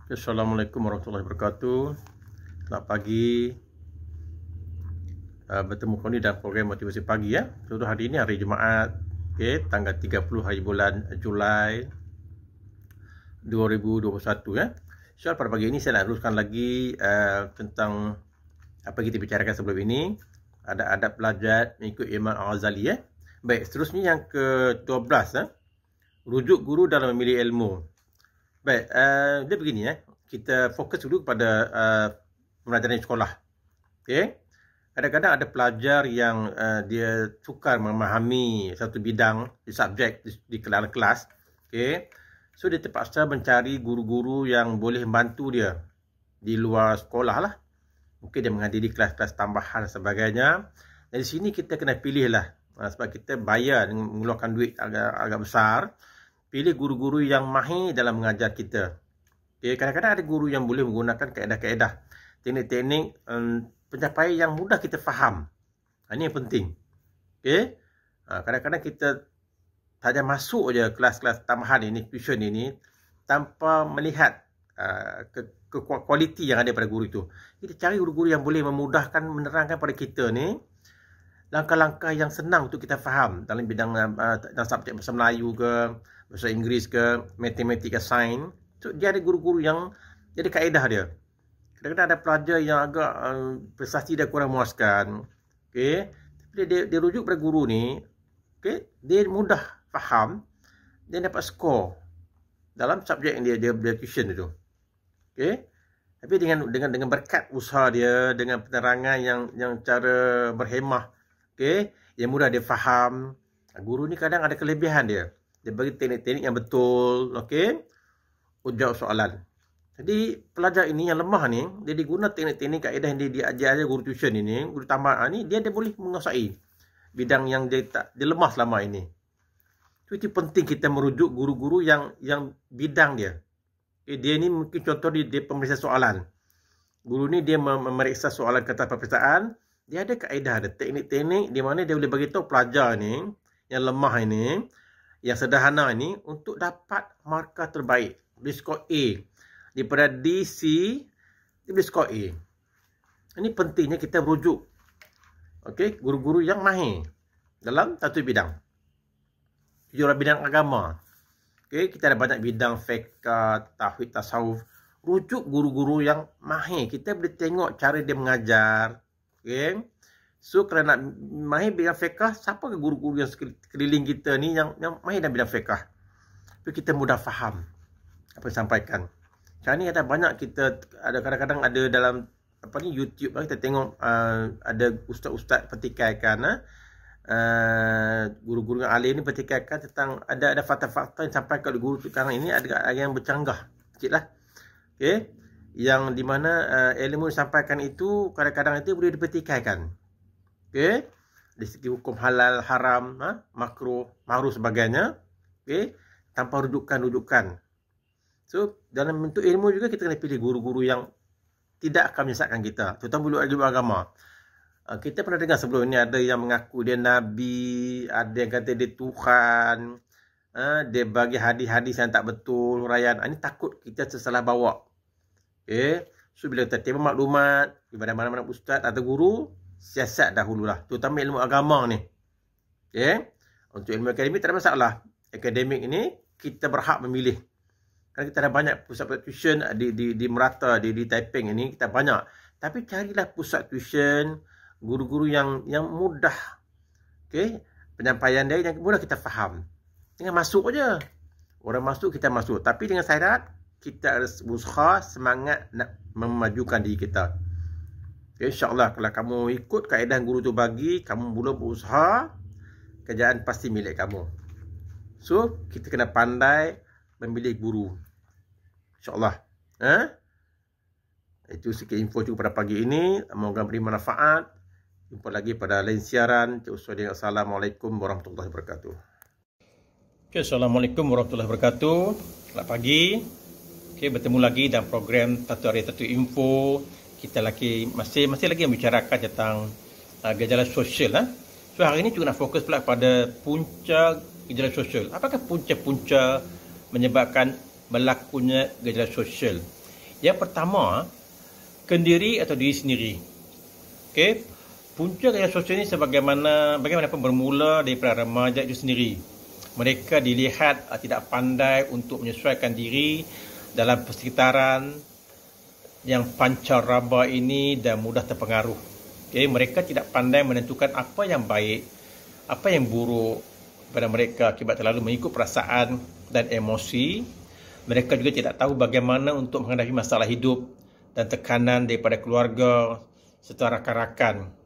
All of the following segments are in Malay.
Assalamualaikum warahmatullahi wabarakatuh. Selamat pagi. Bertemu kau ni dalam program motivasi pagi ya. Contoh hari ini hari Jumaat, tanggal 30 hari bulan Julai 2021 ya. So pada pagi ini saya nak teruskan lagi tentang apa kita bicarakan sebelum ini. Ada adab belajar mengikut Imam Al-Ghazali ya. Baik, seterusnya yang ke-12 ya. Rujuk guru dalam memilih ilmu. Baik, dia begini ya. Kita fokus dulu kepada pembelajaran di sekolah. Okey. Kadang-kadang ada pelajar yang dia sukar memahami satu bidang di subjek di dalam kelas. Okey. So dia terpaksa mencari guru-guru yang boleh membantu dia di luar sekolah lah. Mungkin dia menghadiri kelas-kelas tambahan dan sebagainya. Dan di sini kita kena pilih lah. Sebab kita bayar mengeluarkan duit agak besar. Pilih guru-guru yang mahir dalam mengajar kita. Okay, kadang-kadang ada guru yang boleh menggunakan kaedah-kaedah, teknik-teknik pencapaian yang mudah kita faham. Ini yang penting. Okay. Kadang-kadang kita saja masuk je kelas-kelas tambahan ini, tuition ini, tanpa melihat kualiti yang ada pada guru itu. Kita cari guru-guru yang boleh memudahkan, menerangkan pada kita ni langkah-langkah yang senang untuk kita faham dalam bidang dalam subjek bahasa Melayu ke, bahasa Inggeris ke, matematik ke, sains. So, dia ada guru-guru yang jadi kaedah dia. Kadang-kadang ada pelajar yang agak prestasi dia kurang memuaskan. Okay. Tapi dia rujuk pada guru ni, okay, dia mudah faham, dia dapat skor dalam subjek yang dia tuition itu. Okay. Tapi dengan berkat usaha dia, dengan penerangan yang cara berhemah, okay, yang mudah dia faham. Guru ni kadang ada kelebihan dia. Dia bagi teknik-teknik yang betul, okay, untuk jawab soalan. Jadi pelajar ini yang lemah ni, dia diguna teknik-teknik kaedah yang dia diajar guru tuition ini, guru tambahan ni, dia boleh menguasai bidang yang dia lemah selama ini. So, itu penting kita merujuk guru-guru yang bidang dia. Okay, dia ni mungkin contoh dia pemeriksa soalan. Guru ni dia memeriksa soalan kertas peperiksaan. Dia ada kaedah, ada teknik-teknik di mana dia boleh bagi tahu pelajar ni yang lemah ini, yang sederhana ini, untuk dapat markah terbaik. Dia skor A. Daripada D, C, dia boleh skor A. Ini pentingnya kita merujuk, okay, guru-guru yang mahir dalam satu bidang. Jurusan bidang agama. Okay, kita ada banyak bidang fiqh, tauhid, tasawuf. Rujuk guru-guru yang mahir. Kita boleh tengok cara dia mengajar. Okay. So kalau nak mahir bidang fiqh, siapa ke guru-guru yang sekeliling kita ni yang mahir dalam bidang fiqh? So kita mudah faham apa yang disampaikan. Sekarang ni ada banyak kita ada kadang-kadang ada dalam YouTube lah, kita tengok ada ustaz-ustaz petikaikan guru-guru yang alim ni petikaikan tentang ada fakta-fakta yang disampaikan oleh guru sekarang ini ada yang bercanggah sikitlah. Okey, yang di mana ilmu disampaikan itu kadang-kadang itu boleh dipetikaikan. Okey, dari segi hukum halal, haram, makruh, ma'ruf sebagainya. Okey, tanpa rujukan-rujukan. So, dalam bentuk ilmu juga kita kena pilih guru-guru yang tidak akan menyesatkan kita, terutama ilmu agama. Kita pernah dengar sebelum ini ada yang mengaku dia Nabi, ada yang kata dia Tuhan, dia bagi hadis-hadis yang tak betul, huraian. Ini takut kita tersalah bawa. Okay. So, bila kita terima maklumat daripada mana-mana ustaz atau guru, siasat dahululah, terutama ilmu agama ni. Okay. Untuk ilmu akademik tak ada masalah. Akademik ini kita berhak memilih. Kerana kita ada banyak pusat tuition di merata, di Taiping ini kita banyak. Tapi carilah pusat tuition, guru-guru yang mudah. Okay. Penyampaian dia yang mudah kita faham. Dengan masuk je. Orang masuk, kita masuk. Tapi dengan syarat, kita harus berusaha semangat nak memajukan diri kita. Okay, InsyaAllah kalau kamu ikut kaedah guru tu bagi, kamu mula berusaha, kerjaan pasti milik kamu. So, kita kena pandai memilih guru. InsyaAllah. Itu sikit info juga pada pagi ini. Semoga beri manfaat. Jumpa lagi pada lain siaran. Assalamualaikum warahmatullahi wabarakatuh. Okay, Assalamualaikum warahmatullahi wabarakatuh. Selamat pagi. Okay, bertemu lagi dalam program Satu Hari Satu Info. Kita masih lagi membicarakan tentang gejala sosial. So hari ini juga nak fokus pula pada punca gejala sosial. Apakah punca-punca menyebabkan berlakunya gejala sosial? Yang pertama, kendiri atau diri sendiri. Okey. Punca gaya sosial ini bagaimanapun bermula daripada remaja itu sendiri. Mereka dilihat tidak pandai untuk menyesuaikan diri dalam persekitaran yang pancaraba ini dan mudah terpengaruh. Okay, mereka tidak pandai menentukan apa yang baik, apa yang buruk pada mereka akibat terlalu mengikut perasaan dan emosi. Mereka juga tidak tahu bagaimana untuk menghadapi masalah hidup dan tekanan daripada keluarga serta rakan-rakan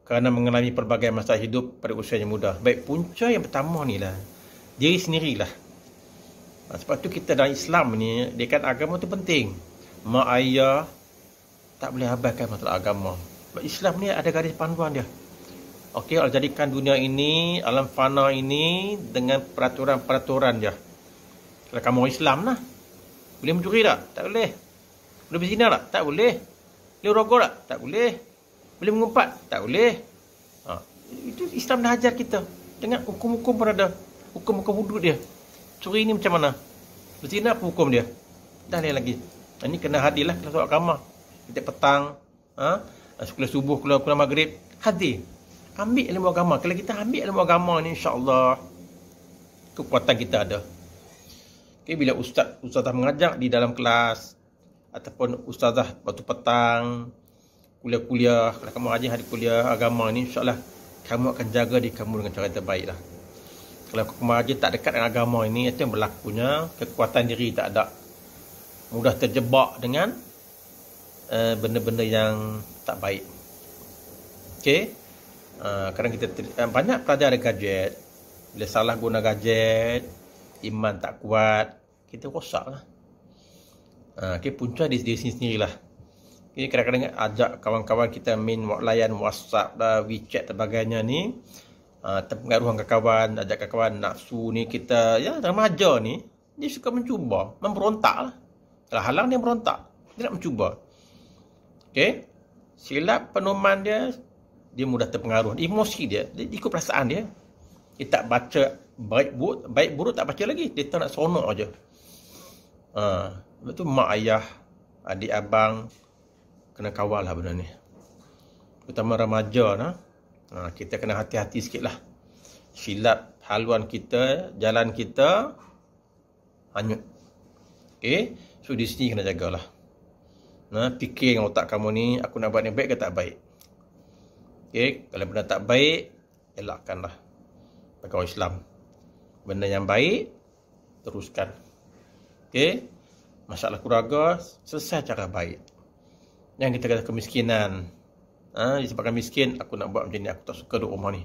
kerana mengalami pelbagai masalah hidup pada usia yang muda. Baik, punca yang pertama ni lah, diri sendirilah. Sebab tu kita dalam Islam ni, dia kan agama tu penting. Mak ayah tak boleh abaikan masalah agama. Sebab Islam ni ada garis panduan dia. Okey, Allah jadikan dunia ini, alam fana ini dengan peraturan-peraturan dia. Kalau kamu orang Islam lah, boleh mencuri tak? Tak boleh. Boleh berzina tak? Tak boleh. Boleh rokok tak? Tak boleh. Boleh mengumpat? Tak boleh. Itu Islam dah ajar kita. Dengan hukum-hukum pun ada. Hukum-hukum hudud dia. Curi ni macam mana? Berzina apa hukum dia? Dah lain lagi. Ini kena hadirlah kelas solat agama. Setiap petang, sekolah subuh, keluar maghrib, hadir. Ambil ilmu agama. Kalau kita ambil ilmu agama ni, insya-Allah kekuatan kita ada. Okay, bila ustazah mengajar di dalam kelas ataupun ustazah waktu petang, kuliah-kuliah, kalau kamu rajin hadir kuliah agama ni, insya-Allah kamu akan jaga diri kamu dengan cara yang terbaik lah. Kalau kamu rajin tak dekat dengan agama ini, itu yang berlakunya kekuatan diri tak ada. Mudah terjebak dengan benda-benda yang tak baik. Okey. Kadang kita banyak pelajar ada gadget. Bila salah guna gadget, iman tak kuat, kita rosaklah. Okey, punca di diri sendirilah. Okey, kadang-kadang ajak kawan-kawan kita main layan WhatsApp dah, WeChat dan sebagainya ni, terpengaruh dengan kawan, ajak kawan nafsu ni kita, ya remaja ni, dia suka mencuba, memberontak lah. Kalau halang dia berontak, dia nak mencuba. Okey, silap pedoman dia mudah terpengaruh. Emosi dia ikut perasaan dia. Dia tak baca baik buruk tak baca lagi. Dia tak nak seronok aja. Sebab tu mak ayah, adik abang kena kawal lah benda ni. Terutama remaja nah. Kita kena hati-hati sikit lah. Silap haluan kita, jalan kita hanyut. Okey, so di sini kena jagalah. Fikir dengan otak kamu ni, aku nak buat ni baik ke tak baik. Okey, kalau benda tak baik, elakkanlah. Bagi orang Islam, benda yang baik teruskan. Okey, masalah keluarga selesai cara baik. Yang kita kata kemiskinan, disebabkan miskin, aku nak buat macam ni, aku tak suka duduk rumah ni,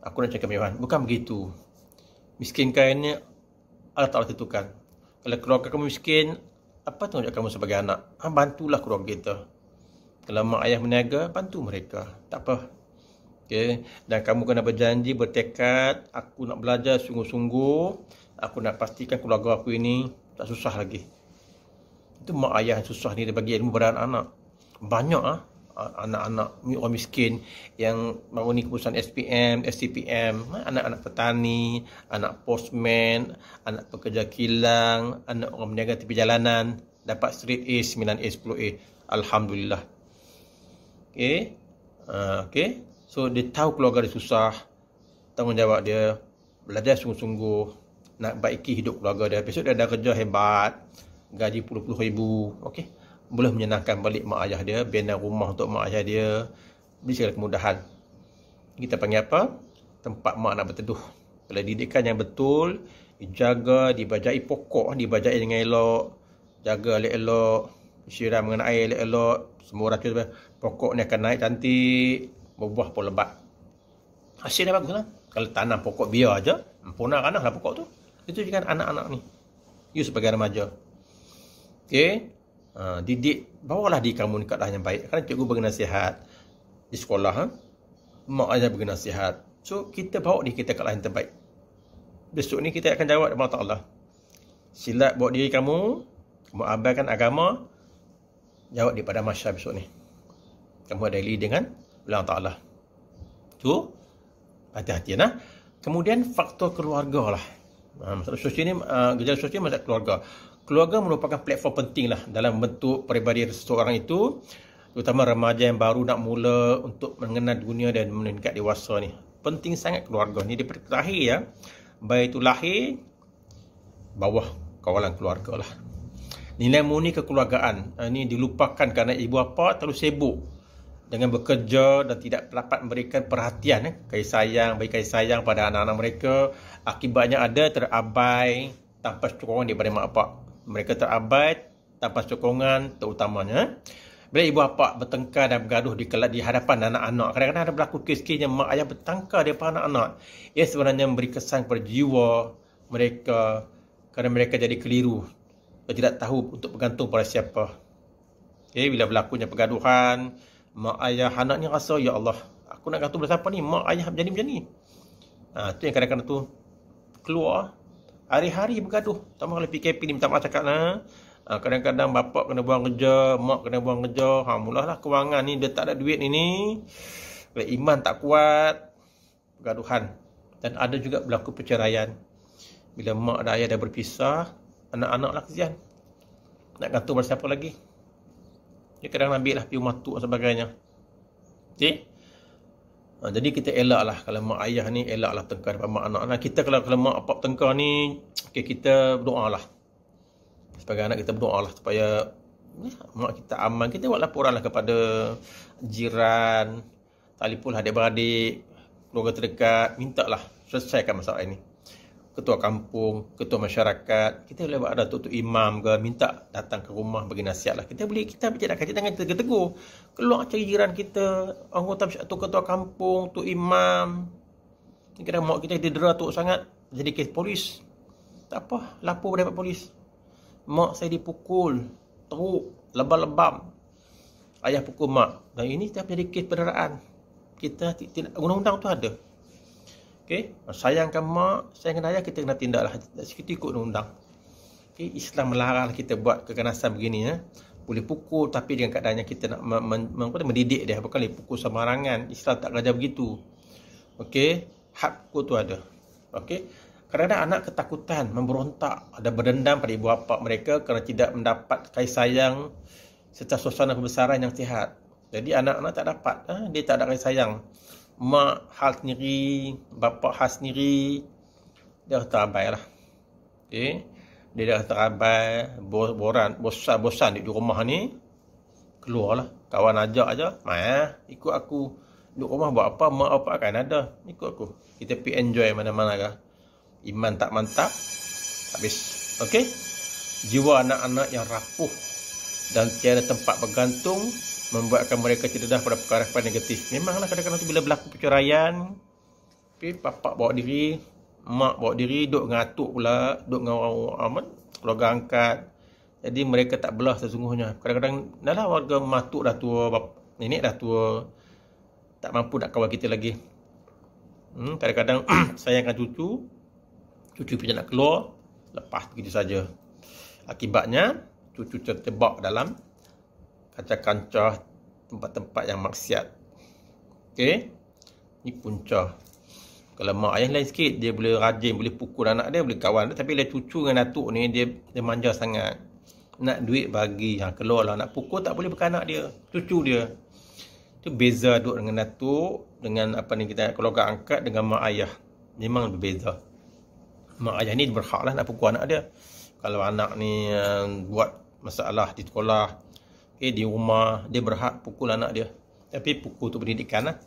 aku nak cari kemewahan. Bukan begitu. Miskin kainnya Allah Ta'ala tentukan. Kalau keluarga kamu miskin, apa tanggungjawab kamu sebagai anak? Bantulah keluarga kita. Kalau mak ayah meniaga, bantu mereka. Tak apa. Okay. Dan kamu kena berjanji, bertekad, aku nak belajar sungguh-sungguh, aku nak pastikan keluarga aku ini tak susah lagi. Itu mak ayah yang susah ni, dia bagi ilmu pada anak-anak. Banyak anak-anak orang miskin yang baru ni keputusan SPM, SCPM, anak-anak petani, anak postman, anak pekerja kilang, anak orang berniaga tepi jalanan, dapat straight A, 9A, 10A. Alhamdulillah. Okey. Okey. So dia tahu keluarga dia susah, tanggungjawab dia, belajar sungguh-sungguh nak baiki hidup keluarga dia. Besok dia ada kerja hebat, gaji puluh-puluh ribu. Okey. Boleh menyenangkan balik mak ayah dia, bina rumah untuk mak ayah dia, beri segala kemudahan. Kita panggil apa? Tempat mak nak berteduh. Kalau didikan yang betul, dijaga, dibajai pokok, dibajai dengan elok, jaga elok-elok, siram dengan air elok-elok, semua racun, pokok ni akan naik cantik, berbuah pun lebat. Hasilnya bagus lah. Kalau tanam pokok biar aja, punahkanlah pokok tu. Itu juga anak-anak ni. You sebagai remaja. Okey. Didik, bawalah diri kamu ni ke arah yang baik. Kan cikgu bagi nasihat di sekolah, mak ayah bagi nasihat. So kita bawa diri kita ke arah yang terbaik. Besok ni kita akan jawab kepada Allah. Silap bawa diri kamu abaikan agama, jawab di pada mahsyar besok ni. Kamu ada li dengan Allah Ta'ala. Tu hati-hati nah. Kemudian faktor keluarga lah. Masalah sosial ni, gejala sosial masalah keluarga. Keluarga merupakan platform penting lah dalam bentuk peribadi seseorang itu, terutama remaja yang baru nak mula untuk mengenal dunia dan meningkat dewasa ni. Penting sangat keluarga ni daripada lahir ya. Bayi itu lahir, bawah kawalan keluarga lah. Nilai murni kekeluargaan ini dilupakan kerana ibu bapa terlalu sibuk dengan bekerja dan tidak dapat memberikan perhatian, kasih sayang, bagi kasih sayang pada anak-anak mereka. Akibatnya ada terabai tanpa sokongan daripada mak bapak. Mereka terabai tanpa sokongan, terutamanya bila ibu bapa bertengkar dan bergaduh di hadapan anak-anak. Kadang-kadang ada berlaku kes-kes yang mak ayah bertengkar daripada anak-anak. Ia sebenarnya memberi kesan kepada jiwa mereka kerana mereka jadi keliru dan tidak tahu untuk bergantung pada siapa. Okay, bila berlakunya pergaduhan, mak ayah anak ni rasa, ya Allah, aku nak gantung pada siapa ni? Mak ayah jadi macam ni. Tu yang kadang-kadang tu keluar hari-hari bergaduh. Tambah kalau PKP ni minta maaf cakap lah. Kadang-kadang bapak kena buang kerja, mak kena buang kerja. Mulahlah kewangan ni, dia tak ada duit ni. Iman tak kuat, pergaduhan. Dan ada juga berlaku perceraian. Bila mak dan ayah dah berpisah, anak-anak lah kesian. Nak gantung pada siapa lagi? Dia kadang ambil lah piu matuk dan sebagainya. Okay? Jadi kita elak lah kalau mak ayah ni, elak lah tengkar depan mak anak. Nah, kita kalau mak bapak tengkar ni, okay, kita berdoa lah. Sebagai anak kita berdoa lah supaya mak kita aman. Kita buat laporan lah kepada jiran, telefon lah adik-beradik, keluarga terdekat, minta lah selesaikan masalah ini. Ketua kampung, ketua masyarakat, kita boleh buat ada tu imam ke, minta datang ke rumah bagi nasihat lah. Kita bercakap, kita jangan tegur. Keluar cari jiran kita, anggota tu ketua kampung, tu imam. Kadang mak kita didera tu sangat, jadi kes polis. Tak apa, lapor pada polis. Mak saya dipukul, teruk, lebam-lebam. Ayah pukul mak. Dan ini dah menjadi kes penderaan. Kita tidak, undang-undang tu ada. Okay? Sayangkan mak, sayangkan ayah, kita kena tindak lah. Kita ikut undang-undang. Okay? Islam melarang kita buat kekerasan begini. Ya? Boleh pukul, tapi dengan keadaannya kita nak mendidik dia. Bukan boleh pukul sembarangan. Islam tak ajar begitu. Okay? Hak pukul tu ada. Okay? Kadang-kadang anak ketakutan, memberontak, ada berdendam pada ibu bapa mereka kerana tidak mendapat kasih sayang serta suasana kebesaran yang sihat. Jadi anak-anak tak dapat. Dia tak ada kasih sayang. Mak hal sendiri, bapa hal sendiri, dia terabai lah. Okay? Dia dah terabai, bosan di rumah ni, keluar lah. Kawan ajak aja, ikut aku. Duduk rumah buat apa, mak apa akan ada, ikut aku. Kita pergi enjoy mana-mana kah. Iman tak mantap, habis. Okay? Jiwa anak-anak yang rapuh dan tiada tempat bergantung membuatkan mereka cedera pada perkara-perkara negatif. Memanglah kadang-kadang tu bila berlaku perceraian, bapak bawa diri, mak bawa diri, duduk dengan atuk pula, duduk dengan orang keluarga angkat. Jadi mereka tak belah sesungguhnya. Kadang-kadang dah lah warga matuk dah tua, nenek dah tua, tak mampu nak kawal kita lagi. Kadang-kadang sayangkan cucu pun nak keluar, lepas begitu saja. Akibatnya cucu terjebak dalam kancah-kancah tempat-tempat yang maksiat. Okay? Ni punca. Kalau mak ayah lain sikit, dia boleh rajin, boleh pukul anak dia, boleh kawan. Tapi bila cucu dengan atuk ni, dia manja sangat. Nak duit bagi, keluar lah. Nak pukul tak boleh berkanak dia, cucu dia. Itu beza duduk dengan atuk, dengan apa ni kita keluarga angkat, dengan mak ayah. Memang berbeza. Mak ayah ni berhak lah nak pukul anak dia. Kalau anak ni buat masalah di sekolah, di rumah, dia berhak pukul anak dia. Tapi pukul tu pendidikan lah.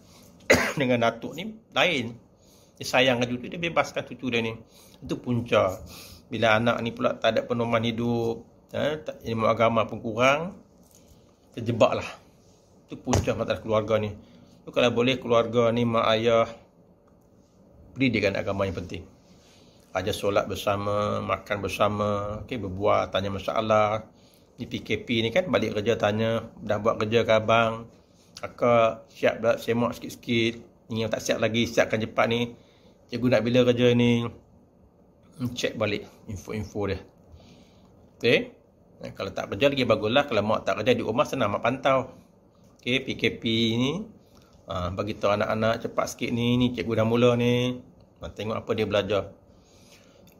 Dengan datuk ni lain. Dia sayangkan cucu, dia bebaskan cucu dia ni. Itu punca. Bila anak ni pula tak ada pedoman hidup, ilmu agama pun kurang, terjebak lah. Itu punca masalah keluarga ni. Itu kalau boleh keluarga ni, mak ayah, pendidikan agama yang penting. Ajar solat bersama, makan bersama, berbual, tanya masalah. Di PKP ni kan, balik kerja tanya, dah buat kerja ke abang? Kakak siap dah, semak sikit-sikit. Ini yang tak siap lagi, siapkan cepat ni. Cikgu nak bila kerja ni. Cek balik info-info dia. Okay? Kalau tak kerja lagi baguslah. Kalau mak tak kerja di rumah, senang mak pantau. Okay, PKP ni, bagi tahu anak-anak cepat sikit ni cikgu dah mula ni. Tengok apa dia belajar.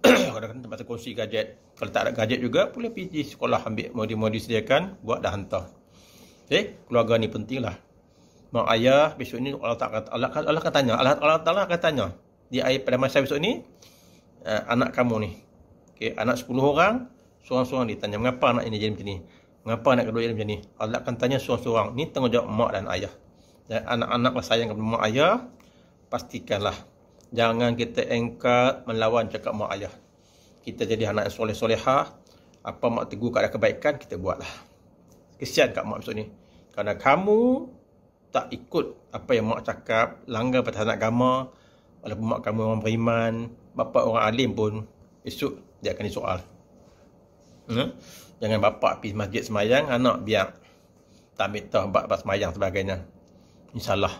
Kadang-kadang terpaksa kongsi gadget. Kalau tak ada gadget juga, boleh pergi sekolah ambil modul-modul sediakan, buat dah hantar. Okay, keluarga ni penting lah. Mak ayah, besok ni Allah akan tanya. Allah Ta'ala akan tanya. Pada masa besok ni, anak kamu ni. Okay, anak 10 orang, seorang-seorang ditanya, mengapa anak ini jadi macam ni? Mengapa anak kedua jadi macam ni? Allah akan tanya seorang-seorang. Ni tanggungjawab mak dan ayah. Dan anak-anak sayang kepada mak ayah, pastikanlah. Jangan kita engkar melawan cakap mak ayah. Kita jadi anak yang soleh-solehah. Apa mak tegur kat ada kebaikan, kita buatlah. Kesian kat mak besok ni. Kerana kamu tak ikut apa yang mak cakap, langgar batasan agama, walaupun mak kamu orang beriman, bapa orang alim pun, esok dia akan disoal. Jangan bapa pergi masjid semayang, anak biar tak ambil tahu bab semayang sebagainya. InsyaAllah.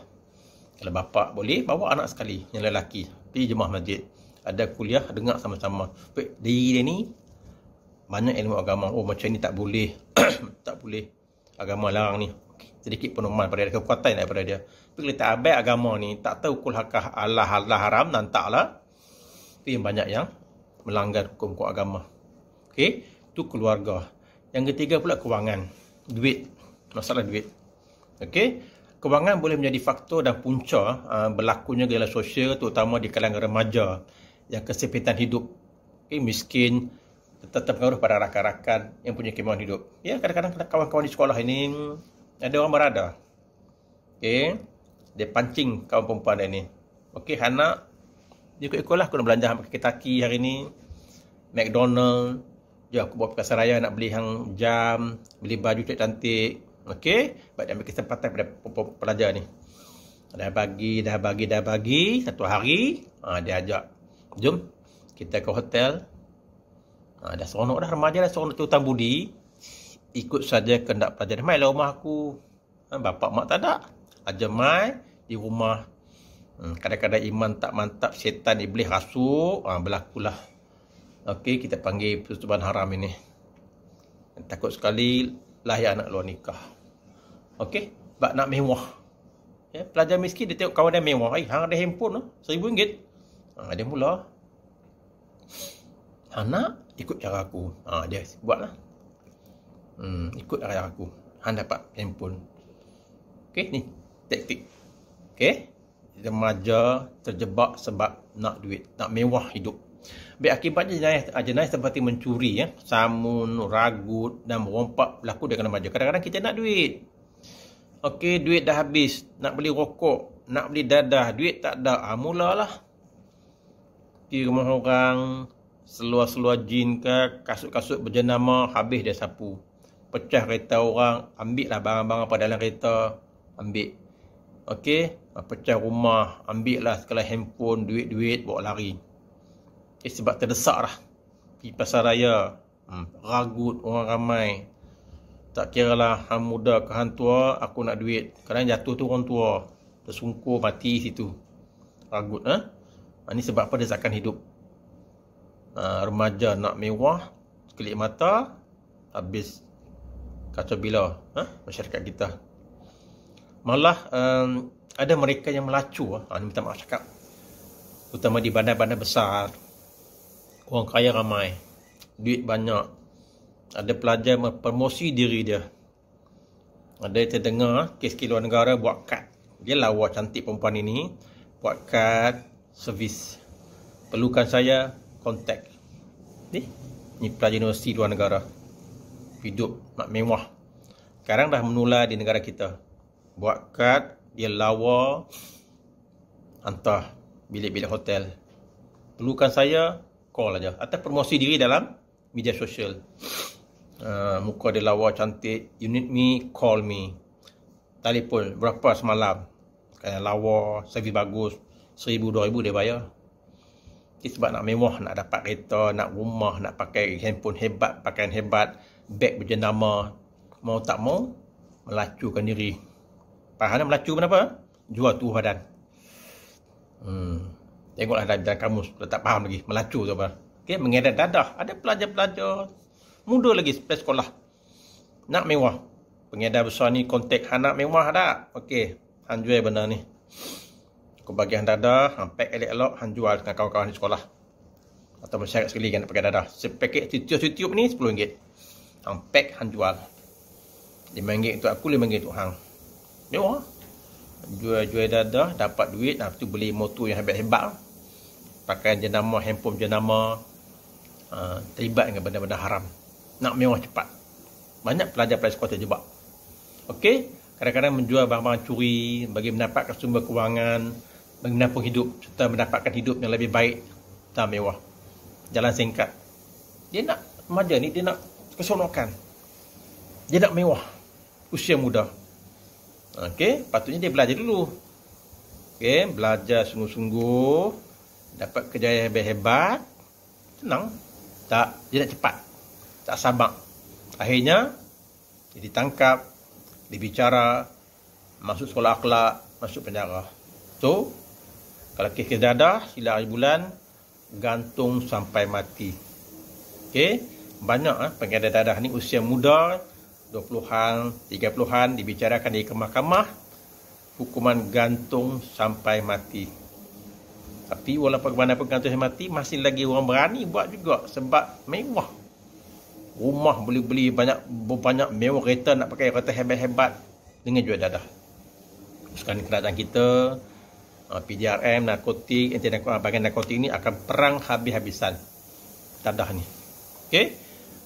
Kalau bapa boleh, bawa anak sekali, yang lelaki, pergi jemaah masjid. Ada kuliah, dengar sama-sama. Diri dia ni, banyak ilmu agama. Oh, macam ni tak boleh. Tak boleh. Agama larang ni. Sedikit penuman pada dia, kekuatan daripada dia. Tapi kalau tak abai agama ni, tak tahu kulhakah Allah haram, nantaklah. Itu yang banyak yang melanggar hukum agama. Okey, itu keluarga. Yang ketiga pula kewangan. Duit. Masalah duit. Okey, kewangan boleh menjadi faktor dan punca berlakunya gejala sosial, terutama di kalangan remaja yang kesempitan hidup. Okay, miskin, tetap terpengaruh pada rakan-rakan yang punya kemauan hidup. Ya, kadang-kadang kawan-kawan di sekolah ini ada orang berada. Okay, dia pancing kawan perempuan dia ni. Okay, anak dia ikut-ikut lah, aku nak belanja pakai Kentucky hari ni, McDonald. Jom aku buat pasar raya nak beli hang jam, beli baju cantik. Okay, baik dia ambil kesempatan pada pelajar ni. Dah bagi satu hari, dia ajak, jom kita ke hotel. Dah seronok dah, remaja dah seronok tu hutang budi. Ikut saja kehendak pelajar. Mai lah rumah aku. Bapak mak tak ada. Ajar mai di rumah. Kadang-kadang iman tak mantap, syaitan iblis rasuk, berlakulah. Okey, kita panggil persetubuhan haram ini. Takut sekali lahir anak luar nikah. Okey, bak nak mewah. Ya, pelajar miskin dia tengok kawan dia mewah. Hang ada handphone RM1,000. Dia mula. Anak ikut cara aku. Dia buatlah. Ikut cara aku. Hang dapat handphone. Okey, ni taktik. Okey. Remaja terjebak sebab nak duit, nak mewah hidup. Baik, akibatnya jenayah seperti mencuri, samun, ragut dan merompak berlaku dengan remaja. Kadang-kadang kita nak duit. Okey, duit dah habis, nak beli rokok, nak beli dadah, duit tak ada. Mulalah pergi rumah orang, seluar-seluar jin ke, kasut-kasut berjenama, habis dia sapu. Pecah kereta orang, ambil lah barang-barang pada dalam kereta, ambil. Okey, pecah rumah, ambil lah segala handphone, duit-duit, bawa lari. Sebab terdesak lah. Pergi pasar raya, ragut orang ramai. Tak kira lah hang muda ke hang tua, aku nak duit. Kadang jatuh tu orang tua, tersungkur mati situ. Ragut. Ini sebab apa desakan hidup. Remaja nak mewah, kelip mata, habis kacau bila masyarakat kita. Malah ada mereka yang melacu. Minta maaf cakap. Terutama di bandar-bandar besar. Orang kaya ramai, duit banyak. Ada pelajar mempromosi diri dia. Ada yang terdengar kes luar negara buat kad. Dia lawa cantik perempuan ini, buat kad servis. Perlukan saya, kontak. Ni pelajar universiti luar negara. Hidup nak mewah. Sekarang dah menular di negara kita. Buat kad, dia lawa, hantar bilik-bilik hotel. Perlukan saya, call aja. Atau promosi diri dalam media sosial. Muka dia lawa cantik, you need me, call me. Telefon berapa semalam, kayak lawa, servis bagus, 1,000, 2,000 dia bayar. Sebab nak mewah, nak dapat kereta, nak rumah, nak pakai handphone hebat, pakaian hebat, beg berjenama. Mau tak mau, melacukan diri. Faham melacu kenapa? Jual tubuh badan. Tengoklah dalam kamus, kalau tak faham lagi, melacu tu apa. Okay, mengedat dadah. Ada pelajar-pelajar muda lagi sekolah. Nak mewah. Pengedar besar ni kontak, nak mewah tak? Okey, hang jual benda ni. Aku bagi hang dadah, hang pack elok-elok, hang jual dengan kawan-kawan di sekolah. Atau masyarakat sekali kan nak pakai dadah. Sepaket YouTube ni RM10. Hang pack, hang jual. RM5 untuk aku, RM5 untuk hang. Mewah. Jual dadah, dapat duit. Lepas tu beli motor yang hebat-hebat. Pakaian jenama, handphone jenama. Terlibat dengan benda-benda haram. Nak mewah cepat. Banyak pelajar-pelajar sekolah terjebak. Okey. Kadang-kadang menjual barang-barang curi. Bagi mendapatkan sumber kewangan. Bagi menampung hidup. Serta mendapatkan hidup yang lebih baik. Tak mewah. Jalan singkat. Dia nak remaja ni, dia nak keseronokan. Dia nak mewah. Usia muda. Okey, patutnya dia belajar dulu. Okey, belajar sungguh-sungguh. Dapat kerjaya hebat-hebat. Senang. Tak, dia nak cepat. Tak sabar. Akhirnya, dia ditangkap, dibicara, masuk sekolah akhlak, masuk penjara. So, kalau kes dadah, sila hari bulan, gantung sampai mati. Okey, banyak pengedar dadah ni usia muda, 20-an, 30-an, dibicarakan di mahkamah, hukuman gantung sampai mati. Tapi walaupun bagaimanapun gantung sampai mati, masih lagi orang berani buat juga sebab mewah. Rumah boleh beli banyak mewah, kereta nak pakai kereta hebat-hebat dengan jual dadah. Sekarang kerajaan kita, PDRM, narkotik, bahagian narkotik ini akan perang habis-habisan dadah ni. Okey.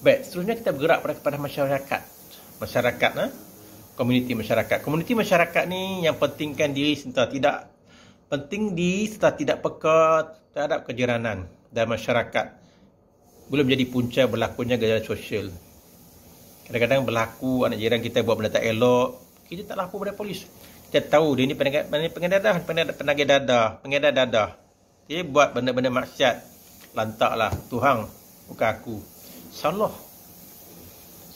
Baik, seterusnya kita bergerak kepada masyarakat. Komuniti masyarakat. Komuniti masyarakat ni yang pentingkan diri serta tidak peka terhadap kejiranan dan masyarakat. Boleh menjadi punca berlakunya gejala sosial. Kadang-kadang berlaku anak jiran kita buat benda tak elok, kita tak lapor pada polis. Kita tahu dia ni pengedar dadah. Dia buat benda-benda maksiat. Lantaklah, Tuhan, bukan aku. Salah.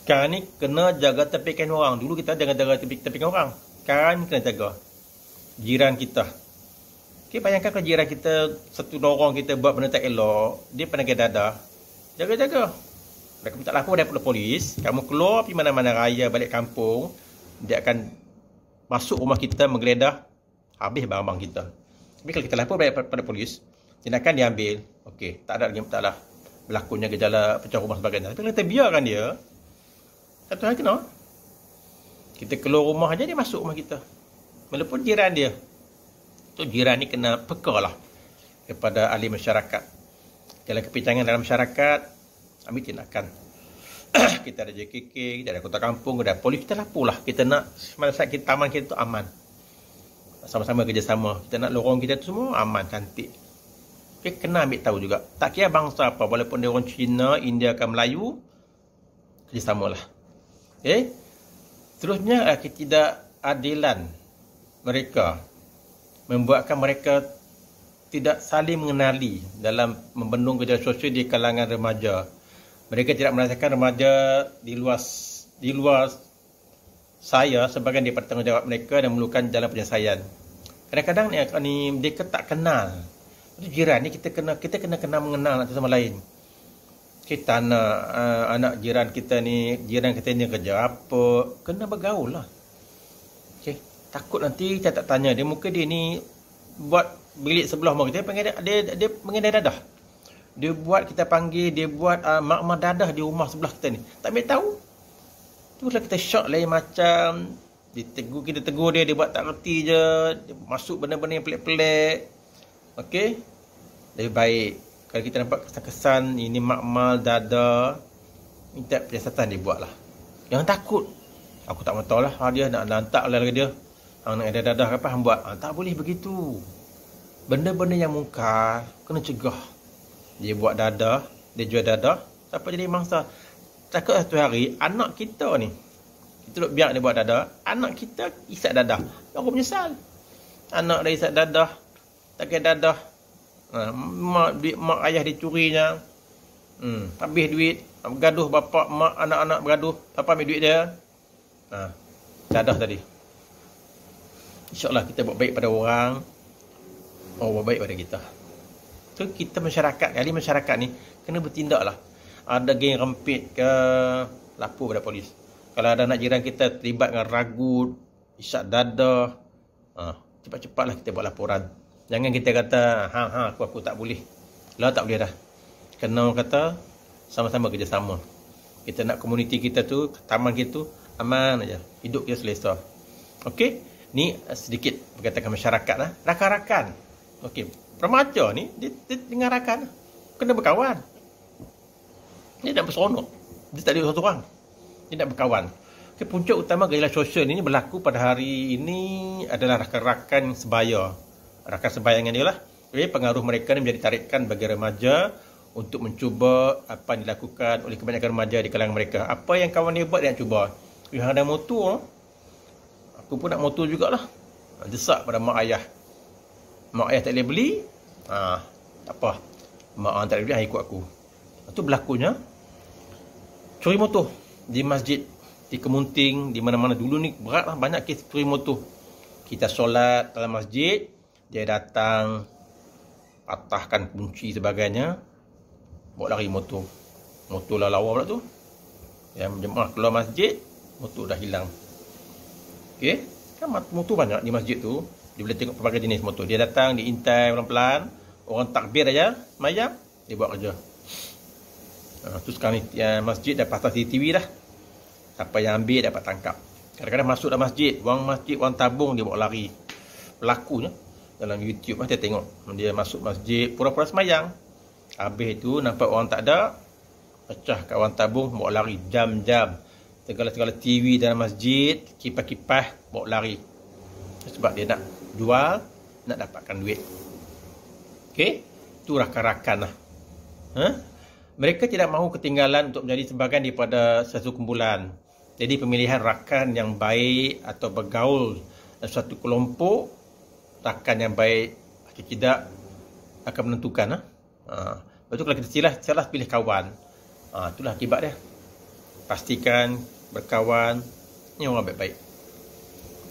Sekarang ni kena jaga tepikan orang. Dulu kita jangan jaga tepikan orang. Sekarang ni kena jaga jiran kita. Okay, bayangkan kalau jiran kita, satu lorong kita buat benda tak elok, dia pengedar dadah. Jaga-jaga. Mereka tak lapor daripada polis. Kamu keluar pergi mana-mana raya, balik kampung, dia akan masuk rumah kita, menggeledah, habis barang-barang kita. Tapi kalau kita lapor pada polis, tindakan diambil. Okey, tak ada lagi masalah. Berlakunya gejala pecah rumah sebagainya. Tapi kalau kita biarkan dia, satu hari kena. Kita keluar rumah aja dia masuk rumah kita. Walaupun jiran dia. Tu jiran ni kena peka lah kepada ahli masyarakat. Kalau kepincangan dalam masyarakat, ambil tindakan. Kita ada JKK, kita ada kota kampung, ada polis, kita lapor lah. Kita nak masyarakat kita, taman kita tu aman. Sama-sama kerjasama. Kita nak lorong kita tu semua aman, cantik. Okay, kena ambil tahu juga. Tak kira bangsa apa, walaupun dia orang Cina, India, ke Melayu, kerjasama lah. Okay. Terusnya, ketidakadilan mereka membuatkan mereka tidak saling mengenali dalam membendung gejala sosial di kalangan remaja. Mereka tidak merasakan remaja di luar saya sebagai dia bertanggungjawab mereka dan memerlukan jalan penyelesaian. Kadang-kadang ni dia tak kenal. Jiran ni kita kena kenal mengenal satu sama lain. Kita anak jiran kita ni kerja apa, kena bergaul lah. Okay. Takut nanti kita tak tanya dia, muka dia ni buat bilik sebelah rumah kita dia mengedar dadah. Dia buat, kita panggil, dia buat mak dadah di rumah sebelah kita ni. Tak boleh tahu. Itulah kita shock lain macam. Kita tegur dia buat tak reti je. Dia masuk benda-benda yang pelik-pelik. Okey. Lebih baik. Kalau kita nampak kesan-kesan, ini makmal, dadah, minta penyiasatan dia buat lah. Jangan takut. Aku tak tahu lah. Dia nak lantak lah dia. Nak ada dadah apa, hang buat. Tak boleh begitu. Benda-benda yang mungkar, kena cegah. Dia buat dadah, dia jual dadah, siapa jadi mangsa? Takut satu hari anak kita ni, kita duk biar dia buat dadah, anak kita isap dadah, baru menyesal. Anak dah isap dadah, tak kira dadah, mak ayah dicurinya, habis duit, bergaduh bapak mak anak-anak bergaduh, siapa ambil duit dia? Dadah tadi. InsyaAllah kita buat baik pada orang buat baik pada kita. Kita masyarakat, ahli masyarakat ni kena bertindak lah. Ada geng rempit ke, lapor pada polis. Kalau ada anak jiran kita terlibat dengan ragut, isyak dadah, cepat-cepatlah kita buat laporan. Jangan kita kata, aku tak boleh. Lah tak boleh dah. Kena orang kata sama-sama kerjasama. Kita nak komuniti kita tu, taman kita tu aman aja. Hidup kita selesa. Okey, ni sedikit perkataan masyarakat lah. Rakan-rakan. Okey, remaja ni dia dengan rakan kena berkawan. Dia nak berseronok. Dia tak ada seorang. Dia nak berkawan. Okay, punca utama gejala sosial ini berlaku pada hari ini adalah rakan-rakan sebaya. Rakan sebaya dengan dia lah. Okay, pengaruh mereka ni menjadi tarikan bagi remaja untuk mencuba apa yang dilakukan oleh kebanyakan remaja di kalangan mereka. Apa yang kawan dia buat, dia nak cuba. Yang ada motor, aku pun nak motor jugalah. Desak pada mak ayah. Mak ayah tak boleh beli, tak apa. Mak ayah tak boleh beli, ikut aku. Itu berlakunya curi motor di masjid, di Kemunting, di mana-mana. Dulu ni beratlah, banyak kes curi motor. Kita solat dalam masjid, dia datang patahkan kunci sebagainya, bawa lari motor. Motor lah lawa pula tu. Yang jemaah keluar masjid, motor dah hilang. Okey, kan motor banyak di masjid tu. Dia boleh tengok pelbagai jenis motor. Dia datang, diintai pelan-pelan, orang takbir aja, mayam, dia buat kerja. Tu sekarang ni masjid dah pasang CCTV dah. Siapa yang ambil dapat tangkap. Kadang-kadang masuk dalam masjid, wang tabung dia bawa lari. Pelakunya dalam YouTube kita tengok dia masuk masjid pura-pura semayang. Habis tu nampak orang tak ada, pecah kat wang tabung, bawa lari jam-jam. Segala-segala TV dalam masjid, kipas-kipas bawa lari. Sebab dia nak jual, nak dapatkan duit. Okey, tu rakan-rakan lah. Mereka tidak mahu ketinggalan untuk menjadi sebahagian daripada satu kumpulan. Jadi pemilihan rakan yang baik atau bergaul dalam suatu kelompok, rakan yang baik atau tidak akan menentukan. Lepas tu kalau kita salah pilih kawan, itulah akibat dia. Pastikan berkawan ni orang baik-baik.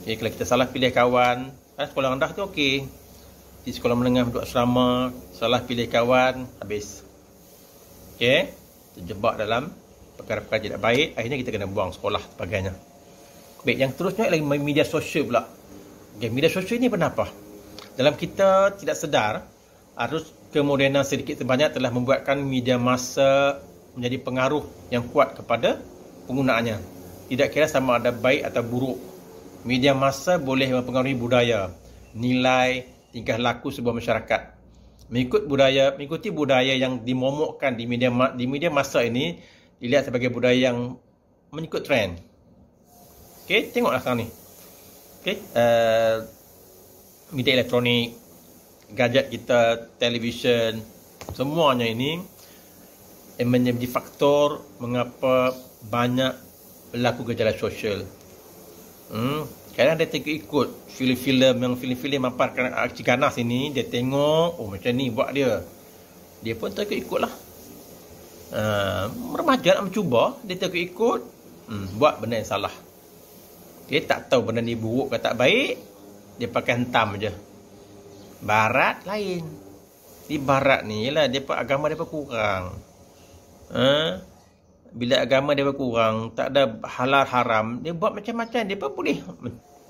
Okay, kalau kita salah pilih kawan, sekolah rendah tu okey. Di sekolah menengah duduk asrama, salah pilih kawan, habis. Okey, terjebak dalam perkara-perkara tidak baik, akhirnya kita kena buang sekolah sebagainya. Baik, yang terusnya lagi media sosial pula. Okey, media sosial ini kenapa? Dalam kita tidak sedar, arus kemodenan sedikit sebanyak telah membuatkan media massa menjadi pengaruh yang kuat kepada penggunaannya. Tidak kira sama ada baik atau buruk. Media massa boleh mempengaruhi budaya, nilai, tingkah laku sebuah masyarakat. Mengikuti budaya yang dimomokkan di media massa ini dilihat sebagai budaya yang mengikut trend. Okey, tengoklah sekarang ni. Okey, media elektronik, gadget kita, televisyen, semuanya ini menjadi faktor mengapa banyak berlaku gejala sosial. Kadang dia ikut filem-filem mamparkan aksi ganas ini, dia tengok, oh macam ni buat dia. Dia pun ikut lah. Remaja nak mencuba, dia ikut, buat benda yang salah. Dia tak tahu benda ni buruk ke tak baik, dia pakai hentam je. Barat lain. Di barat ni ialah depa agama depa kurang. Bila agama dia berkurang, tak ada halal haram, dia buat macam-macam. Dia pun boleh,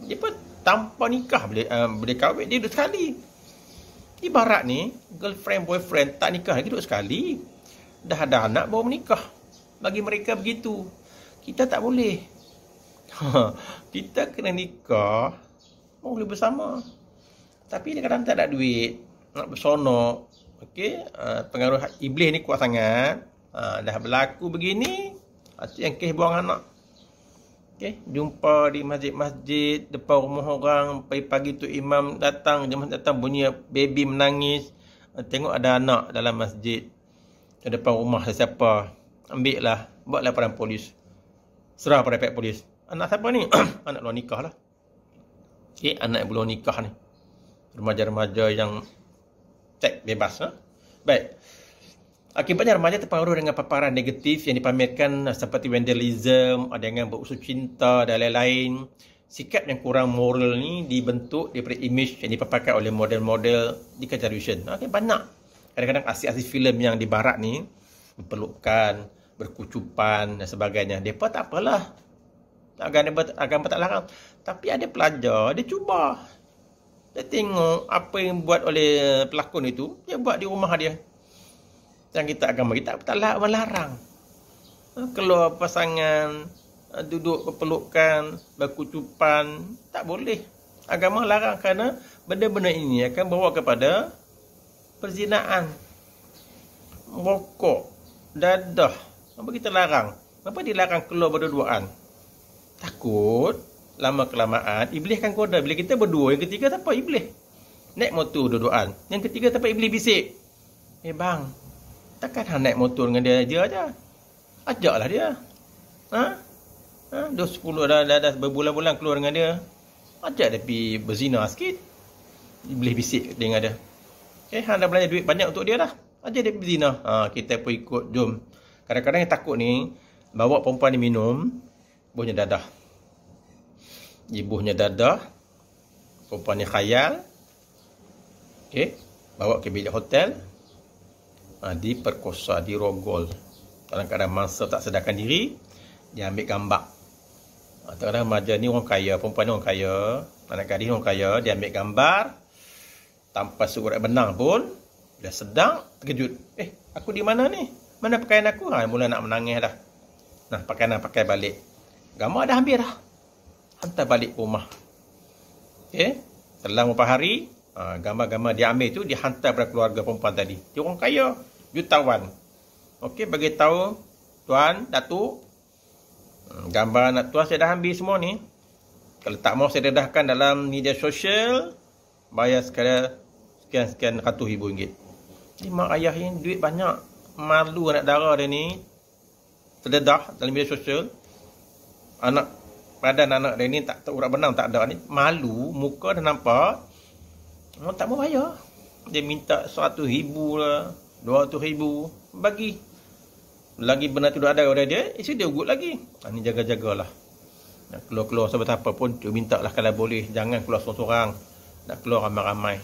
dia pun tanpa nikah boleh kahwin. Dia duduk sekali. Di barat ni, girlfriend, boyfriend tak nikah lagi, duduk sekali. Dah ada anak baru menikah. Bagi mereka begitu. Kita tak boleh. Kita kena nikah, boleh bersama. Tapi kadang-kadang tak ada duit, nak bersonok. Okey, pengaruh iblis ni kuat sangat. Dah berlaku begini, yang kes buang anak. Okay, jumpa di masjid-masjid depan rumah orang, pagi-pagi tu imam datang, jemaah datang bunyi baby menangis, tengok ada anak dalam masjid depan rumah siapa, ambil lah, buat laporan polis, serah pada pihak polis. Anak siapa ni? Anak belum nikah lah. Okay, anak yang belum nikah ni, remaja-remaja yang seks bebas. Baik. Akibatnya remaja terpengaruh dengan paparan negatif yang dipamerkan seperti vandalism, ada yang berusaha cinta dan lain-lain. Sikap yang kurang moral ni dibentuk daripada image yang dipaparkan oleh model-model di television. Okay, banyak. Kadang-kadang asis-asis filem yang di barat ni berpelukan, berkucupan dan sebagainya. Mereka tak apalah. Agama tak larang. Tapi ada pelajar, dia cuba. Dia tengok apa yang buat oleh pelakon itu, dia buat di rumah dia. Yang kita agama kita tak melarang. Keluar pasangan, duduk berpelukan, berkucupan, tak boleh. Agama larang kerana benda-benda ini akan bawa kepada perzinaan, rokok, dadah. Apa kita larang? Apa dilarang keluar berduaan? Takut lama kelamaan iblis akan goda. Bila kita berdua, yang ketiga tak apa iblis. Naik motor dua-duaan. Yang ketiga tak apa iblis bisik. Bang, takkan hang naik motor dengan dia aja. Ajaklah dia. Dah 10 dah berbulan-bulan keluar dengan dia. Ajak dia pergi berzina sikit. Iblis bisik dengan dia. Hang dah belanja duit banyak untuk dia dah. Ajak dia pergi berzina. Kita pun ikut, jom. Kadang-kadang yang takut ni, bawa perempuan ni minum, ibuhnya dadah. Ibuhnya dadah, perempuan ni khayal. Bawa ke bilik hotel, diperkosa, dirogol. Kadang-kadang mangsa tak sedarkan diri, dia ambil gambar. Kadang-kadang remaja ni orang kaya, perempuan ni orang kaya, anak gadis orang kaya, dia ambil gambar tanpa surat benang pun. Dia sedang terkejut. Aku di mana ni? Mana pakaian aku? Mula nak menangis dah. Nah, pakaian pakai balik. Gambar dah ambil dah. Hantar balik ke rumah. Selang beberapa hari, gambar-gambar dia ambil tu, dia hantar pada keluarga perempuan tadi. Dia orang kaya, jutawan. Bagi tahu tuan, datuk, gambar anak tuan saya dah ambil semua ni. Kalau tak mau saya dedahkan dalam media sosial, bayar sekadar sekian-sekian ratus ribu ringgit. Jadi mak ayah ni duit banyak. Malu anak dara dia ni terdedah dalam media sosial. Badan anak dia ni tak urat benang, tak ada ni. Malu, muka dah nampak. Orang tak mau bayar. Dia minta 100 ribu lah, 200 ribu. Bagi. Lagi benda tu dah ada pada dia, isi dia ugut lagi. Ni jaga-jagalah. Nak keluar-keluar sebab apa pun, minta lah kalau boleh. Jangan keluar seorang-seorang. Nak keluar ramai-ramai.